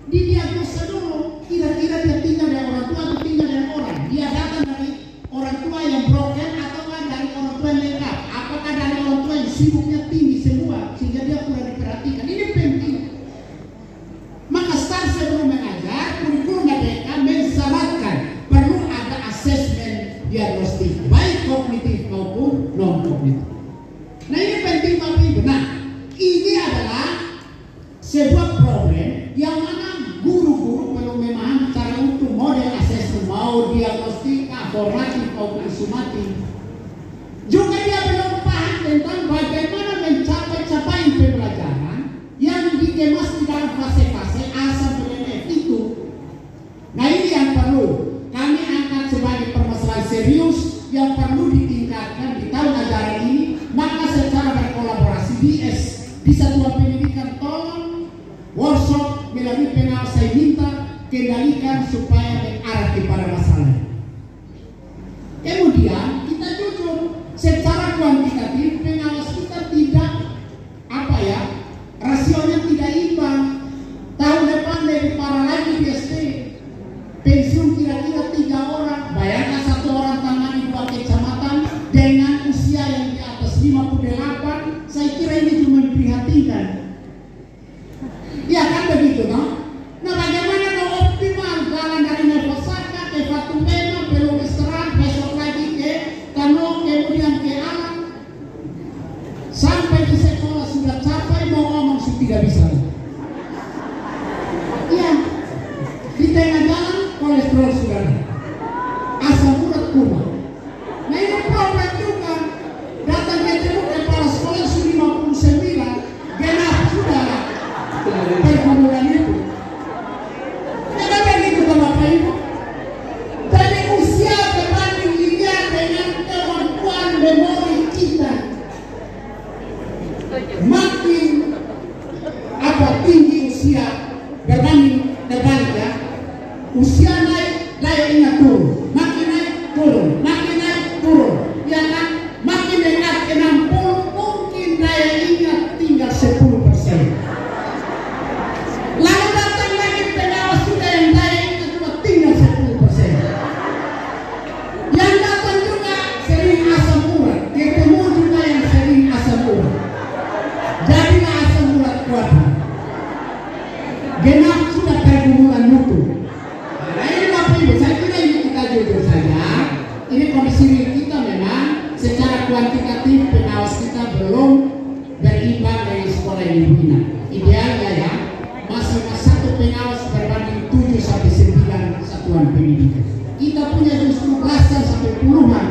Didiagnosa dulu, kira-kira dia tinggal dengan orang tua atau tinggal dengan orang? Dia datang dari orang tua yang broken atau dari orang tua yang lengkap? Apakah dari orang tua yang sibuknya tinggi semua sehingga dia kurang diperhatikan? Ini penting. Maka start sebelum mengajar, kurikulum mereka mensyaratkan perlu ada asesmen diagnostik, baik kognitif maupun non-kognitif. Nah ini penting Bapak Ibu. Nah ini adalah sebuah problem yang mana guru-guru perlu memahami cara untuk model asesmen, mau diagnostik, formatif maupun sumatif. Juga dia belum paham tentang bagaimana mencapai capaian pembelajaran yang dikemas di dalam fase-fase A sampai F itu. Nah ini yang perlu kami angkat sebagai permasalahan serius yang perlu ditingkatkan di tahun ajaran ini. Maka secara berkolaborasi di satuan pendidikan tolong workshop melalui pengawas saya minta kendalikan supaya mengarah kepada masalah. Kemudian kita jujur secara kuantitatif pengawas kita tidak rasionya tidak imbang. Tahun depan lebih parah lagi di SD, pensiun kira-kira 3 orang. Bayangkan 1 orang tangani 2 kecamatan dengan usia yang di atas 58. Saya kira ini cuma diprihatinkan. Ya kan begitu, no? Nah bagaimana mau optimal jalan dari Nevosaka ke Fatumena, belum istirahat, besok lagi ke Tano, kemudian ke Alam, sampai di sekolah sudah capai mau ngomong sih tidak bisa. Iya, di tengah jalan kolesterol sudah naik, asam urat kumat. Nah ini problem juga. Datang ketemu kepala sekolah sudah 59, genap sudah pergumulan itu. Kenapa begitu Bapak Ibu? Jadi usia berbanding linear dengan kemampuan memori kita. Makin tinggi usia berbanding terbalik ya. Usia naik, daya ingat turun, makin naik turun, makin naik turun, ya kan? Makin dekat ke 60 mungkin daya ingat tinggal 10%. Lalu datang lagi pengawas sudah yang daya ingat cuma tinggal 10%. Yang datang juga sering asam urat, ketemu juga yang sering asam urat. Jadilah asam urat kuat. Genap sudah pergumulan mutu. Nah ini Bapak Ibu, saya kira ini kita jujur saja. Ini kondisi kita memang secara kuantitatif pengawas kita belum berimbang dengan sekolah yang dibina. Idealnya ya, masih satu pengawas berbanding 7 sampai 9 satuan pendidikan. Kita punya justru belasan sampai puluhan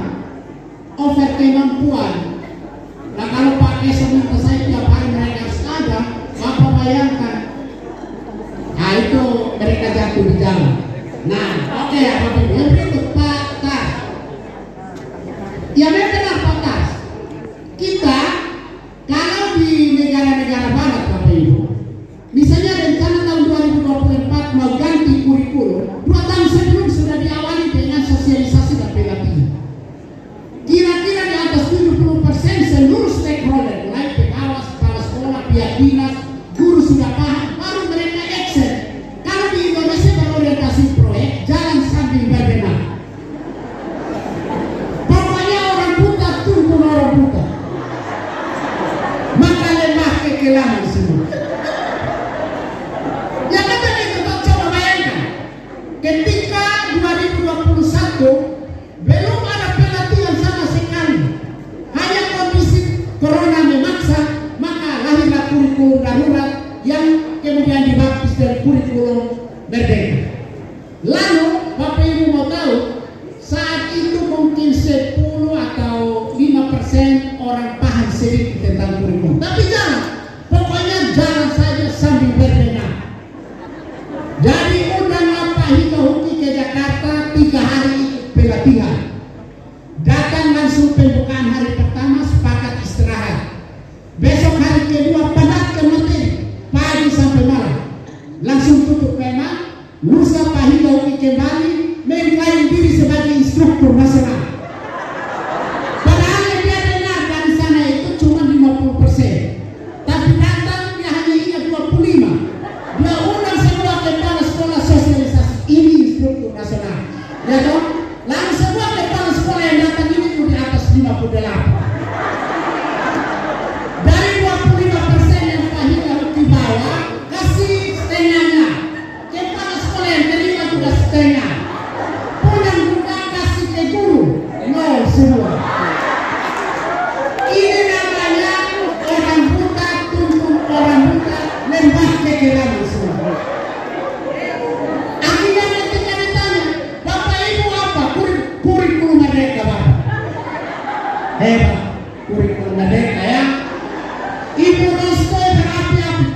over kemampuan. Nah kalau pakai seminta saya tiap hari mereka harus ada, Bapak bayangkan. Nah itu mereka jatuh di jalan. Nah oke ya Bapak Ibu, yang berikut Pak Tas. Ya memang Pak Tas, kita kalau di negara-negara barat Bapak Ibu, misalnya rencana tahun 2024 mau ganti kurikulum, 2 tahun sebelum sudah diawali dengan sosialisasi dan pelatihan. Kira-kira di atas 70% seluruh stakeholder, mulai pengawas, kepala sekolah, pihak dinas, guru sudah paham, baru mereka action. Kalau di Indonesia berorientasi proyek, jalan sambil berbenah. Pokoknya orang buta tuntun orang buta. Maka lemah kekelaman semua. Ya kata itu coba bayangkan, ketika 2021 belum ada pelatihan sama sekali, hanya kondisi corona memaksa, maka lahirlah kurikulum darurat yang kemudian dibaptis dari kurikulum merdeka. Lalu Bapak Ibu mau tahu, saat itu mungkin 10 atau 5% orang paham sedikit tentang kurikulum, tapi jangan, pokoknya jalan saja sambil berbenah. Jadi undang Pak Hika Huki ke Jakarta 3 hari pelatihan. Datang langsung pembukaan hari pertama, sepakat istirahat. Besok hari kedua padatkan materi pagi sampai malam. Langsung tutup tema. Lusa Pak Hika Huki kembali mengklaim diri sebagai instruktur nasional. Padahal yang dia dengar dari sana itu cuma 50%. Tapi datang dia hanya ingat 25. Dia undang semua kepala sekolah sosialisasi, ini instruktur nasional. Ya toh? Lalu semua kepala sekolah yang datang ini itu di atas 58. Dari 25% yang Pak Hika Huki bawa, kasih setengahnya. Kepala sekolah yang terima juga setengah. Pulang juga kasih ke guru, nol semua. Ini namanya orang buta tuntun orang buta, lembah kekelaman semua. Akhirnya ketika ditanya, Bapak Ibu apa kurikulum merdeka Bapak? Hebat, kurikulum merdeka ya. Ibu Rosto berapi-api.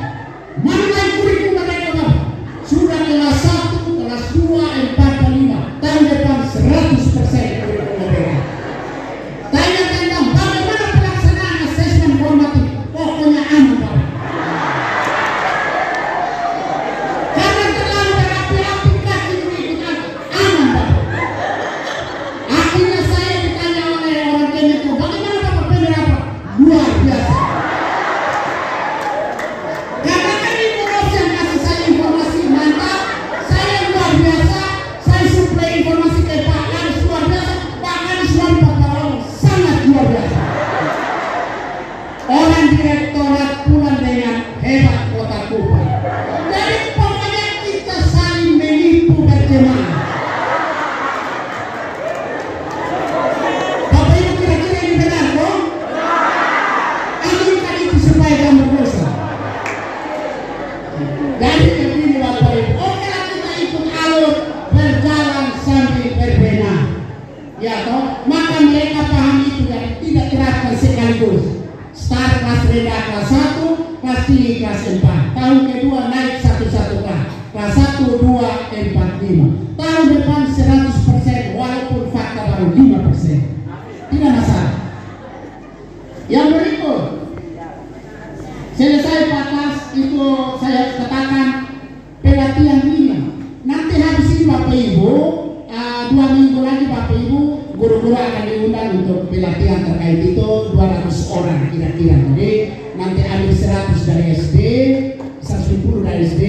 Mana kurikulum merdeka Bapak? Sudah kelas 1, kelas 2, 4, 5. Tahun depan 100% kurikulum merdeka. Tanya tentang bagaimana pelaksanaan asesmen formatif, pokoknya aman Bapak. Karena terlalu berapi-api kaki ikut aman Bapak. Akhirnya saya ditanya oleh orang Kemenko, bagaimana Bapak penerapan? Luar biasa. Karena kan Ibu Ros yang kasih saya informasi mantap, saya luar biasa, saya suplai informasi ke Pak Kadis luar biasa, Pak Kadis luar biasa, sangat luar biasa. Orang direktorat pulang dengan hebat kota Kupang. Jadi pokoknya kita saling menipu berjemaah. Bapak Ibu kira-kira ini benar dong? Aminkan itu supaya kamu berdosa. Jadi begini Bapak Ibu, okelah kita ikut alur berjalan sambil berbenah. Ya toh, maka mereka paham itu dan tidak terapkan sekaligus. Start kelas rendah kelas 1, kelas tinggi kelas 4. Tahun kedua naik satu-satu kelas 1, 2, 4, 5. Tahun depan 100% walaupun fakta baru 5%. Tidak masalah. Yang berikut, selesai batas itu saya katakan pelatihan ini Bapak Ibu, guru-guru akan diundang untuk pelatihan terkait itu 200 orang kira-kira. Jadi nanti ambil 100 dari SD, 110 dari SD,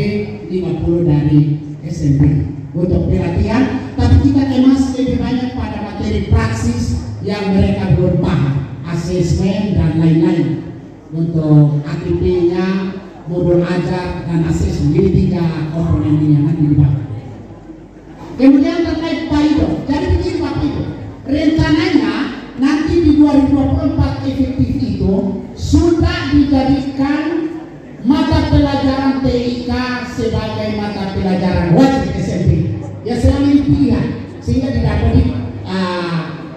50 dari SMP untuk pelatihan. Tapi kita kemas lebih banyak pada materi praksis yang mereka belum paham, asesmen dan lain-lain. Untuk ATP-nya, modul ajar dan asesmen, jadi 3 komponen ini yang nanti dibahas. Kemudian terkait PAIDO, jadi begini Bapak Ibu, rencananya nanti di 2024 efektif itu sudah dijadikan mata pelajaran TIK sebagai mata pelajaran wajib SMP. Ya selama ini pilihan, sehingga tidak boleh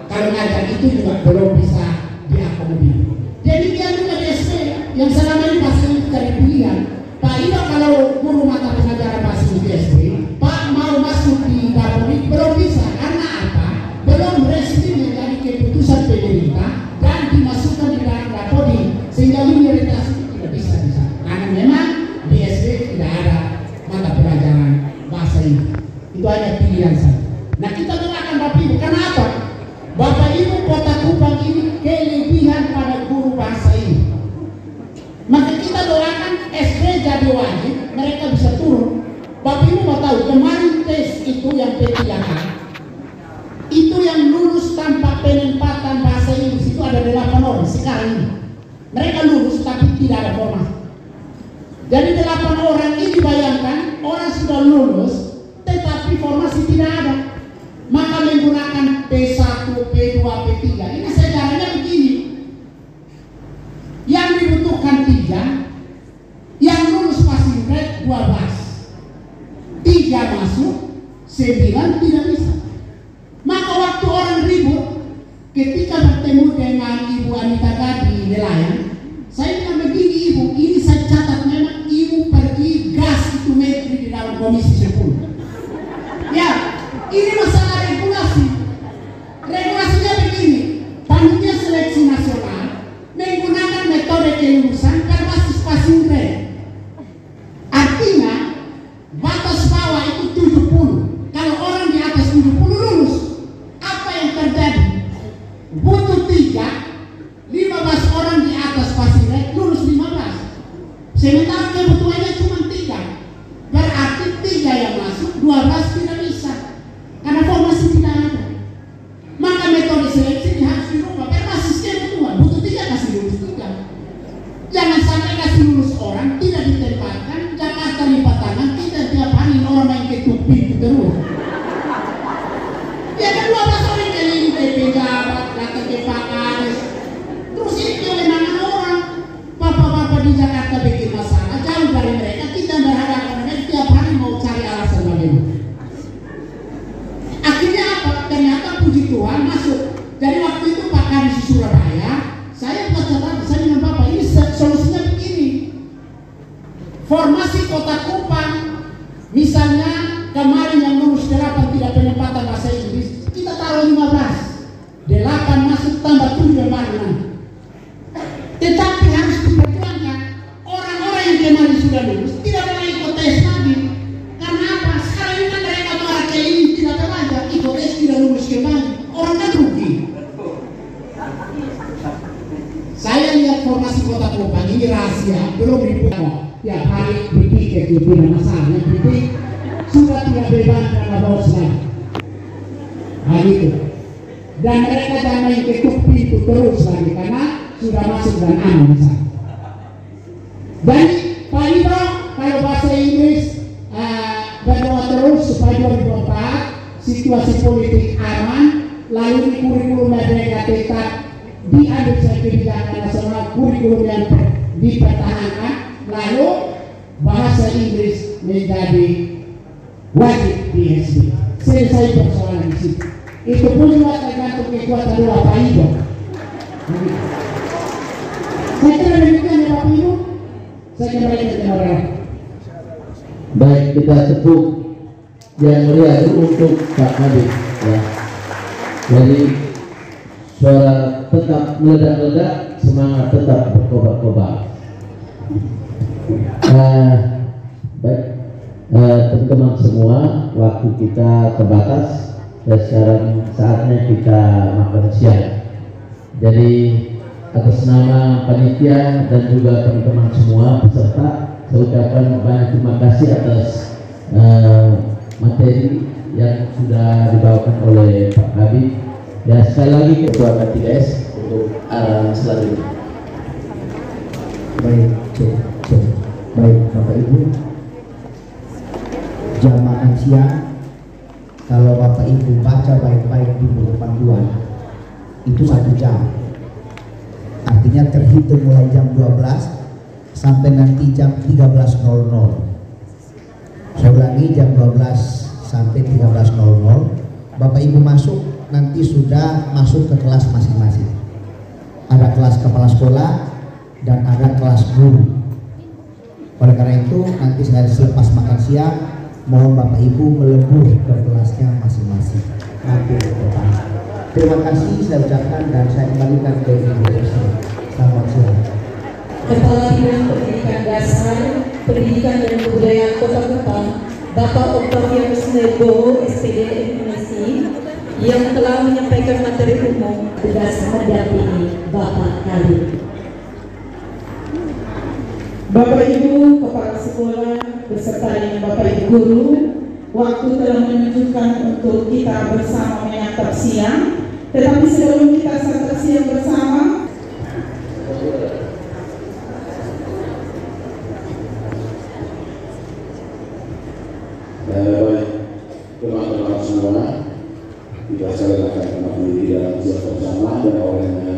kalau ngajar itu juga belum bisa diakomodir. Jadi dia juga di SP yang selama ini bahasa itu dari pilihan. PAIDO kalau guru mata pelajaran bahasa di SP, Pak mau masuk di Dapodi belum bisa. Karena apa? Belum resmi menjadi keputusan pemerintah dan dimasukkan di dalam Dapodi, sehingga minoritas itu tidak bisa di sana. Karena memang di SD tidak ada mata pelajaran bahasa ini. Itu hanya pilihan saja. Nah kita doakan Bapak Ibu. Kenapa? Bapak Ibu Kota Kupang ini kelebihan pada guru bahasa ini. Maka kita doakan SD jadi wajib, mereka bisa turun. Bapak Ibu mau tahu, kemarin tes itu yang P3K, itu yang lulus tanpa penempatan bahasa Inggris itu ada 8 orang sekarang ini. Mereka lulus tapi tidak ada formasi. Jadi 8 orang ini bayangkan, orang sudah lulus tetapi formasi tidak ada. Maka menggunakan P1, P2, P3. Ini sejarahnya begini. Yang dibutuhkan 3, yang lulus passing grade 12. 3 masuk, 9 tidak bisa. Maka waktu orang ribut, ketika bertemu dengan Ibu Anita Gadi nelayan, saya bilang begini Ibu, ini saya catat memang Ibu pergi gas itu menteri di dalam komisi 10. Ya, ini masalah regulasi. Regulasinya begini, panitia seleksi nasional menggunakan metode kelulusan berbasis passing grade. Artinya batas bawah itu 70. Kalau orang di atas 70 lulus, apa yang terjadi? Butuh 3, 15 orang di atas passing grade lulus 15. Sementara kebutuhannya cuma 3. Berarti 3 yang masuk, 12 tidak bisa. Karena formasi tidak ada. Maka metode seleksi harus dirubah berbasis kebutuhan. Butuh 3 kasih lulus 3. Jangan sampai kasih lulus orang tidak ditempatkan. Jakarta lipat tangan, kita tiap hari orang main ketuk pintu terus. Ya kan 12 orang keliling pejabat, datang ke Pakaris. Terus ini kewenangan orang. Bapak-bapak di Jakarta bikin masalah, jauh dari mereka. Kita berhadapan mereka tiap hari mau cari alasan bagaimana. Akhirnya apa? Ternyata puji Tuhan masuk. Jadi waktu itu Pak Kadis Surabaya, saya buat catatan, saya dengan Bapak ini solusinya begini. Formasi Kota Kupang, misalnya kemarin yang lulus 8 tidak penempatan bahasa Inggris, kita taruh 15. 8 masuk tambah 7 yang baru. Tetapi harus diperjuangkan orang-orang yang kemarin sudah lulus tidak boleh ikut tes lagi. Karena apa? Sekarang ini kan mereka marah kayak ini tidak belajar, ikut tes tidak lulus kembali. Orang kan rugi. Saya lihat formasi Kota Kupang ini rahasia, belum dibuka. Tiap hari berpikir tidak masalah, berpikir sudah tidak beban karena bos lagi. Hal itu. Dan mereka jangan main ketuk pintu terus lagi karena sudah masuk dan aman misalnya. Dan PAIDO kalau bahasa Inggris berdoa terus supaya 2024 situasi politik aman, lalu di kurikulum mereka tetap diambil sebagai kebijakan nasional, kurikulum yang dipertahankan, lalu bahasa Inggris menjadi wajib di SD. Selesai persoalan di situ. Itu pun juga tergantung kekuatan dua PAIDO. Saya kira demikian ya Bapak Ibu. Saya kembali ke orang. Baik, kita tepuk yang meriah untuk Pak Kadis. Ya. Jadi suara tetap meledak-ledak, semangat tetap berkobar-kobar. Baik, teman-teman semua, waktu kita terbatas. Ya sekarang saatnya kita makan siang. Jadi atas nama panitia dan juga teman-teman semua peserta, saya ucapkan banyak terima kasih atas materi yang sudah dibawakan oleh Pak Habib. Ya sekali lagi Ketua K3S untuk arahan selanjutnya. Baik, baik Bapak Ibu, jam makan siang. Kalau Bapak Ibu baca baik-baik di buku panduan, itu 1 jam. Artinya terhitung mulai jam 12 sampai nanti jam 13.00. Saya ulangi, jam 12 sampai 13.00. Bapak Ibu masuk, nanti sudah masuk ke kelas masing-masing. Ada kelas kepala sekolah dan ada kelas guru. Oleh karena itu, nanti saya selepas makan siang, mohon Bapak Ibu melebur ke kelasnya masing-masing. Nanti ke depan. Terima kasih saya ucapkan dan saya kembalikan ke Ibu Esther. Selamat siang. Kepala Bidang Pendidikan Dasar, Pendidikan dan Kebudayaan Kota Kupang, Bapak Octavianus Nerbowo, SPD MNSI, yang telah menyampaikan materi umum tugas mendampingi Bapak Habib. Bapak Ibu Kepala Sekolah beserta dengan Bapak Ibu Guru, waktu telah menunjukkan untuk kita bersama menyantap siang. Tetapi sebelum kita santap siang bersama, baik teman-teman semua, kita akan kembali di dalam siang bersama dan olehnya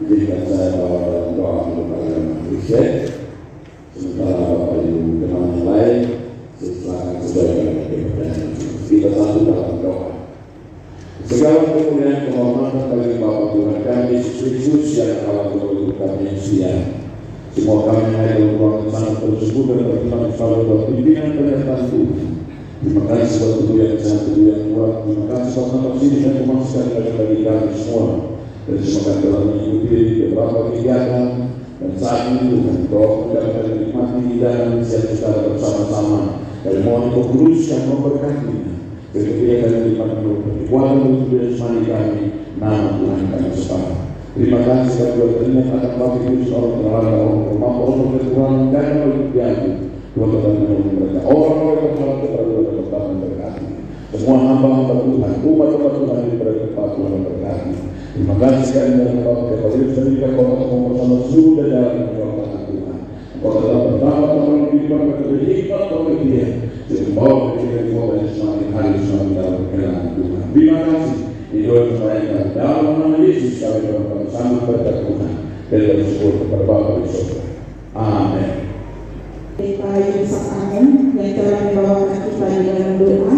dijadikan saya bawa doa merupakan riset. Sementara Bapak Ibu teman yang lain silakan sesuai dengan kepercayaan kita satu dalam doa. Segala kemuliaan kehormatan bagi Bapak Tuhan kami Yesus Kristus yang telah berkutuk kami siang. Semua kami yang ada dalam ruangan sangat tersebut dan berterima kasih pimpinan penyertaan Tuhan. Terima kasih buat Tuhan yang sangat yang kuat. Terima kasih buat nama sini dan memaksakan bagi kami semua. Dan semoga telah mengikuti beberapa kegiatan dan saat ini Tuhan tolong kita dapat menikmati hidangan siang secara bersama-sama. Dan mohon Kau Kudus yang memberkati ketika kami menikmati perbuatan untuk jasmani kami, nama Tuhan kami sepakat. Terima kasih kepada Tuhan yang akan Bapak Ibu seorang terhadap orang kekurangan dan diambil. Tuhan telah menolong mereka. Orang-orang yang telah kepada memberkati. Semua hamba-hamba Tuhan, umat-umat Tuhan yang berkepat Tuhan memberkati. Terima kasih sekali dari Bapak kepada Ibu sendiri kota bersama seluruh dan dalam kekuatan Tuhan. Kota telah pertama-tama kehidupan hikmat pengertian. Jadi bahwa ketika kota yang semakin hari semakin dalam kehilangan Tuhan. Terima kasih. Hidup mereka dalam nama Yesus kami bersama berkat Tuhan. Dan bersyukur kepada Bapa di surga. Amin. Pak Yusuf Amin yang telah membawakan kita di dalam doa.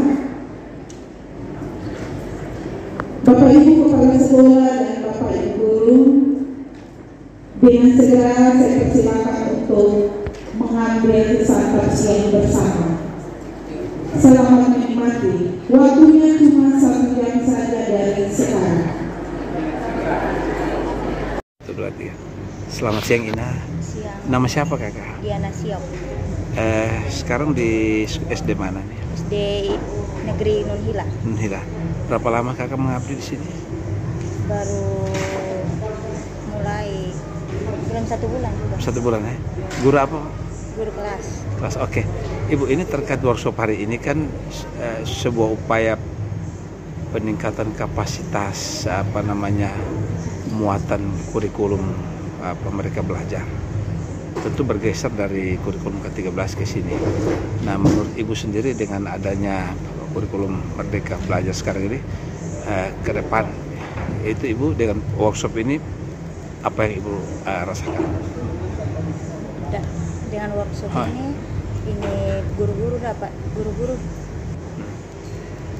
Bapak Ibu Kepala Sekolah dan Bapak Ibu Guru, dengan segera saya persilakan untuk mengambil santap siang bersama. Selamat menikmati. Waktunya cuma 1 jam saja dari sekarang. Selamat siang Ina. Siang. Nama siapa kakak? Diana Siok. Sekarang di SD mana nih? SD Negeri Nunhila. Nunhila. Berapa lama kakak mengabdi di sini? Baru mulai belum 1 bulan juga. 1 bulan ya. Guru apa? Guru kelas. Kelas, oke. Ibu, ini terkait workshop hari ini kan sebuah upaya peningkatan kapasitas muatan kurikulum mereka belajar. Tentu bergeser dari kurikulum ke-13 ke sini. Nah, menurut Ibu sendiri dengan adanya kurikulum Merdeka Belajar sekarang ini ke depan, itu Ibu dengan workshop ini apa yang Ibu rasakan? Dengan workshop ini guru-guru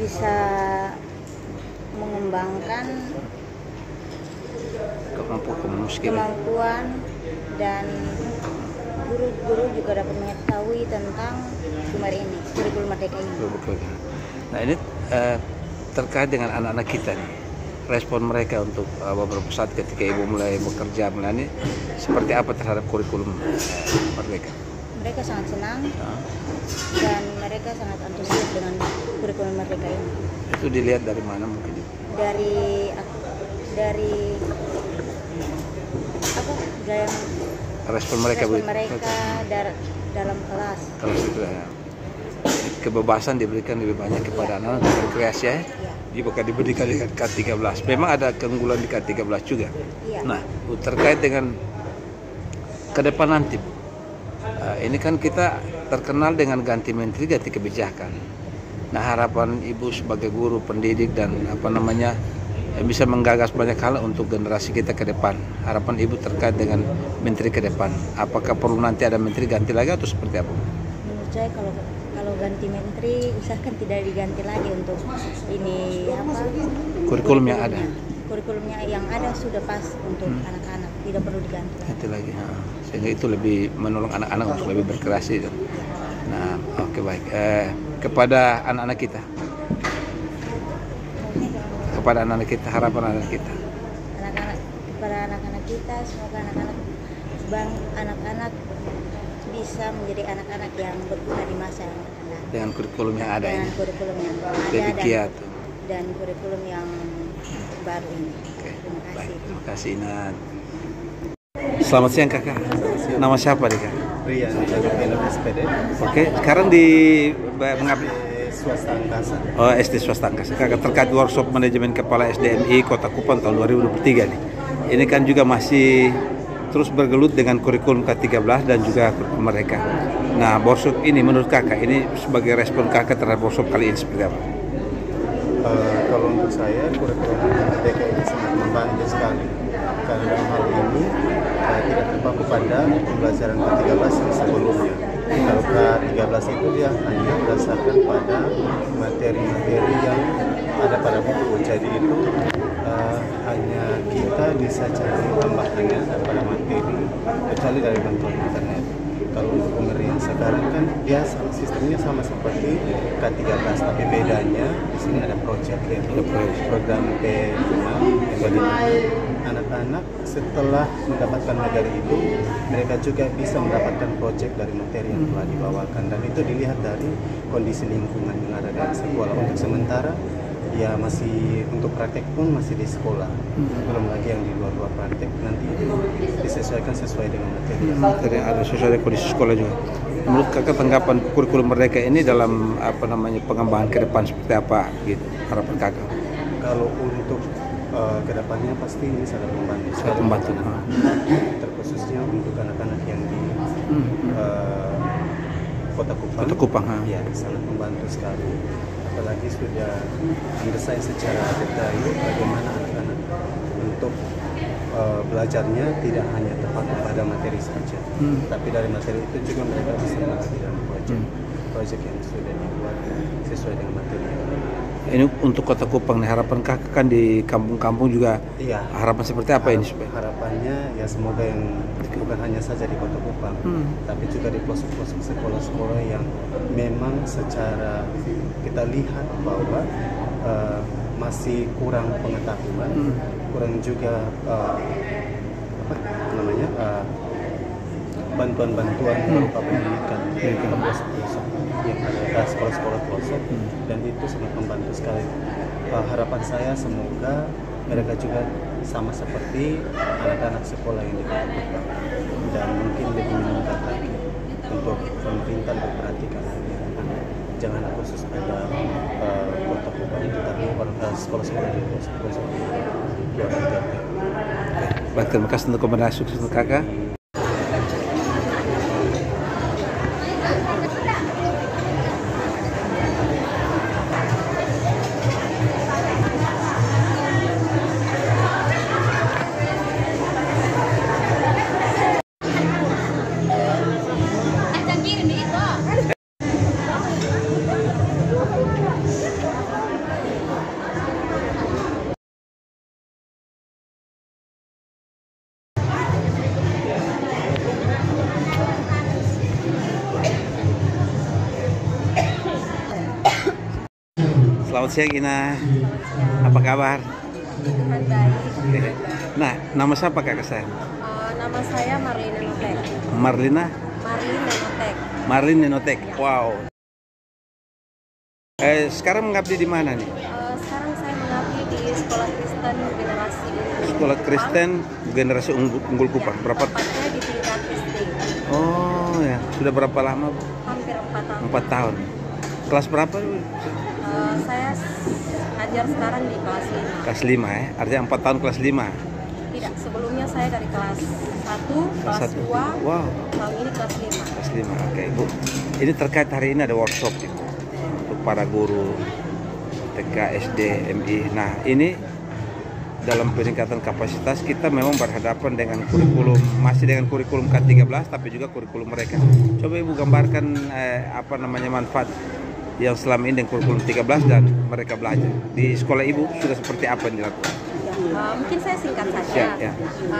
bisa mengembangkan kemampuan dan guru-guru juga dapat mengetahui tentang kurikulum Merdeka ini. Nah, ini terkait dengan anak-anak kita nih, respon mereka untuk beberapa saat ketika Ibu mulai bekerja ini seperti apa terhadap kurikulum Merdeka? Mereka sangat senang dan mereka sangat antusias dengan kurikulum Merdeka ini. Itu dilihat dari mana mungkin? Dari apa gaya Respon mereka dalam kelas. Kelas itu ya. Kebebasan diberikan lebih banyak kepada anak-anak untuk berkreasi ya. Bukan diberikan di K13. Memang ada keunggulan di K13 juga. Iya. Nah, terkait dengan ke depan nanti, ini kan kita terkenal dengan ganti menteri, ganti kebijakan. Nah, harapan Ibu sebagai guru, pendidik dan yang bisa menggagas banyak hal untuk generasi kita ke depan. Harapan Ibu terkait dengan menteri ke depan. Apakah perlu nanti ada menteri ganti lagi atau seperti apa? Menurut saya kalau ganti menteri usahakan tidak diganti lagi untuk ini kurikulum yang ada. Kurikulumnya yang ada sudah pas untuk anak-anak, tidak perlu diganti lagi. Sehingga itu lebih menolong anak-anak untuk lebih berkreasi. Nah, oke, baik. Kepada anak-anak kita, harapan anak-anak kita. Kepada anak-anak kita, semoga anak-anak bisa menjadi anak-anak yang berguna di masa yang akan datang. Dengan kurikulum yang ada Dengan ini. kurikulum yang ada dan kurikulum yang baru ini. Oke. Terima kasih. Baik, terima kasih Inat. Selamat siang kakak. Nama siapa nih kak? Rian, SPD. Oke, sekarang di mengabdi Swasta Angkasa. Oh, SD Swasta Angkasa. Kakak terkait workshop manajemen kepala SDMI Kota Kupang tahun 2023 nih. Ini kan juga masih terus bergelut dengan kurikulum K13 dan juga kurikulum mereka. Nah, workshop ini menurut kakak, ini sebagai respon kakak terhadap workshop kali ini seperti apa? Kalau untuk saya, kurikulum Merdeka ini sangat membantu sekali. Karena dalam hal ini tidak terpaku pada pembelajaran K13 yang sebelumnya. Kalau K13 itu dia hanya berdasarkan pada materi-materi yang ada pada buku. Jadi itu hanya kita bisa cari tambahannya pada materi kecuali dari bantuan internet. Kalau untuk pemberian sekarang kan dia sistemnya sama seperti K13, tapi bedanya di sini ada proyek, yaitu program P5 yang bagaimana anak-anak setelah mendapatkan materi itu mereka juga bisa mendapatkan proyek dari materi yang telah dibawakan, dan itu dilihat dari kondisi lingkungan yang ada di sekolah. Untuk sementara ya masih untuk praktek pun masih di sekolah, belum lagi yang di luar praktek, nanti itu disesuaikan sesuai dengan materi. Ada sesuai dengan kondisi sekolah juga. Menurut kakak tanggapan kurikulum mereka ini dalam pengembangan ke depan seperti apa gitu harapan kakak? Kalau untuk kedepannya pasti ini sangat membantu. Sangat membantu. Terkhususnya untuk anak-anak yang di Kota Kupang. Kota Kupang. Ya, sangat membantu sekali. Apalagi sudah didesain secara detail bagaimana anak-anak untuk belajarnya tidak hanya terpaku pada materi saja, tapi dari materi itu juga mereka bisa melatih dalam proyek yang sudah dibuat sesuai dengan materi. Ini untuk Kota Kupang nih, harapan kakak kan di kampung-kampung juga. Iya. Harapan seperti apa ini supaya? Harapannya ya semoga yang bukan hanya saja di Kota Kupang, tapi juga di pelosok-pelosok sekolah-sekolah yang memang secara kita lihat bahwa masih kurang pengetahuan, kurang juga bantuan-bantuan berupa pendidikan ke pelosok-pelosok yang ada sekolah-sekolah pelosok, dan itu sangat membantu sekali. Harapan saya semoga mereka juga sama seperti anak-anak sekolah yang di Kota Kupang, dan mungkin lebih meningkat lagi untuk pemerintah memperhatikan anak-anak, jangan khusus pada Kota Kupang itu, tapi sekolah-sekolah di pelosok-pelosok luar negara. Baik, terima kasih untuk komentar sukses untuk kakak. Selamat siang Ina, apa kabar? Baik. Nah, nama siapa kakak saya? Nama saya Marlina Notek. Marlina? Marlina Notek. Marlina Notek, wow. Sekarang mengabdi di mana nih? Sekolah Kristen Generasi Unggul. Sekolah Kristen Generasi Unggul Kupang. Ya, Berapa? tepatnya di tingkat SD. Oh ya, sudah berapa lama, Bu? Hampir 4 tahun. 4 tahun. Kelas berapa, Bu? Saya ngajar sekarang di kelas 5. Kelas 5 ya, artinya 4 tahun kelas 5. Tidak, sebelumnya saya dari kelas 1, kelas 2, Wow. tahun ini kelas 5. Kelas 5, oke Bu. Ini terkait hari ini ada workshop gitu, untuk para guru TK, SD, MI. Nah ini dalam peningkatan kapasitas kita memang berhadapan dengan kurikulum, masih dengan kurikulum K13 tapi juga kurikulum mereka. Coba Ibu gambarkan manfaat yang selama ini dengan kurikulum 13 dan mereka belajar. Di sekolah Ibu sudah seperti apa yang dilakukan? Mungkin saya singkat saja. Ya.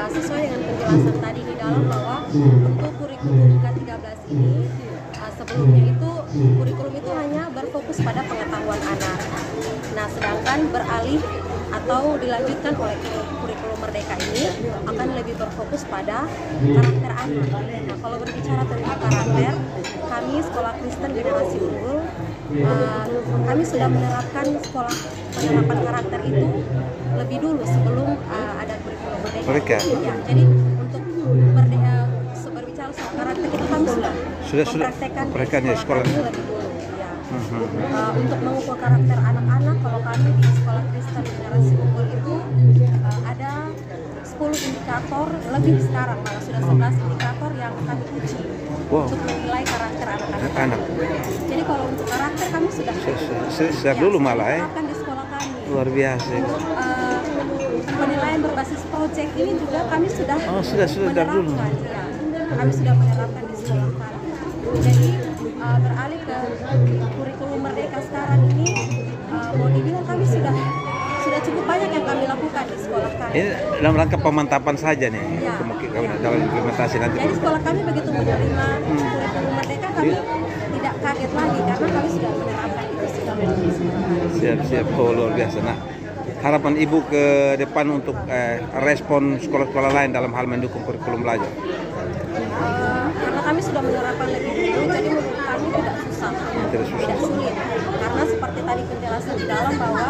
Sesuai dengan penjelasan tadi di dalam bahwa untuk kurikulum K13 ini sebelumnya itu kurikulum itu hanya berfokus pada pengetahuan anak. Nah, sedangkan beralih atau dilanjutkan oleh kurikulum Merdeka ini akan lebih berfokus pada karakter anak. Nah, kalau berbicara tentang karakter, kami Sekolah Kristen Generasi Unggul kami sudah menerapkan penerapan karakter itu lebih dulu sebelum ada kurikulum Merdeka. Ya, jadi untuk berbicara soal karakter itu kami sudah mempraktekkan di sekolah kami lebih dulu. Ya. Untuk mengukur karakter anak-anak, kalau kami di Sekolah Kristen Generasi Unggul itu ada 10 indikator lebih sekarang, malah sudah 11 indikator yang kami uji untuk menilai karakter anak-anak. Jadi kalau untuk karakter kami sudah sejak dulu malah ya di sekolah kami. Luar biasa. Untuk penilaian berbasis proyek ini juga kami sudah dari dulu. Ya. Kami sudah menerapkan di sekolah kami. Jadi beralih ke kurikulum Merdeka sekarang ini, mau dibilang kami sudah cukup banyak yang kami lakukan di sekolah kami. Ini dalam rangka pemantapan saja nih, ya. Dalam implementasi nanti. Jadi sekolah kami begitu menerima kurikulum Merdeka, kami tidak kaget lagi karena kami sudah menerapkan itu sudah di sekolah kami. Siap. Oh, luar biasa. Nah, harapan Ibu ke depan untuk respon sekolah-sekolah lain dalam hal mendukung kurikulum belajar? Karena kami sudah menerapkan lebih dulu, jadi menurut kami tidak susah, tidak sulit. Karena seperti tadi penjelasan di dalam bahwa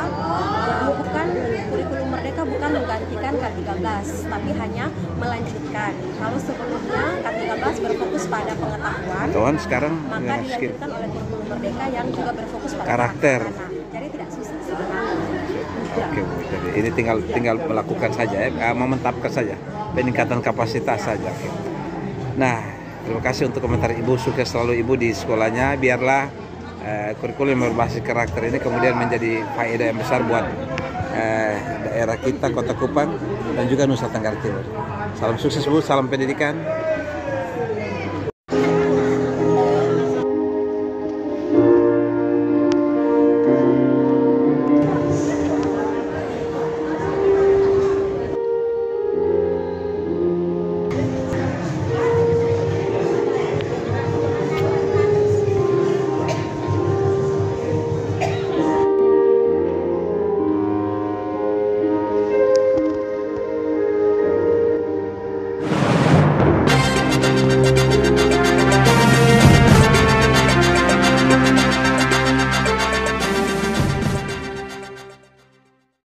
bukan kurikulum Merdeka bukan menggantikan K13, tapi hanya melanjutkan. Kalau sebelumnya K13 berfokus pada pengetahuan, sekarang maka dilanjutkan oleh kurikulum Merdeka yang juga berfokus pada karakter. Jadi tidak susah sebenarnya. Oke, Bu. Jadi ini tinggal melakukan saja ya, mementapkan saja, peningkatan kapasitas saja. Oke. Nah, terima kasih untuk komentar Ibu. Sukses selalu Ibu di sekolahnya. Biarlah kurikulum yang berbasis karakter ini kemudian menjadi faedah yang besar buat daerah kita, Kota Kupang dan juga Nusa Tenggara Timur. Salam sukses Bu, salam pendidikan.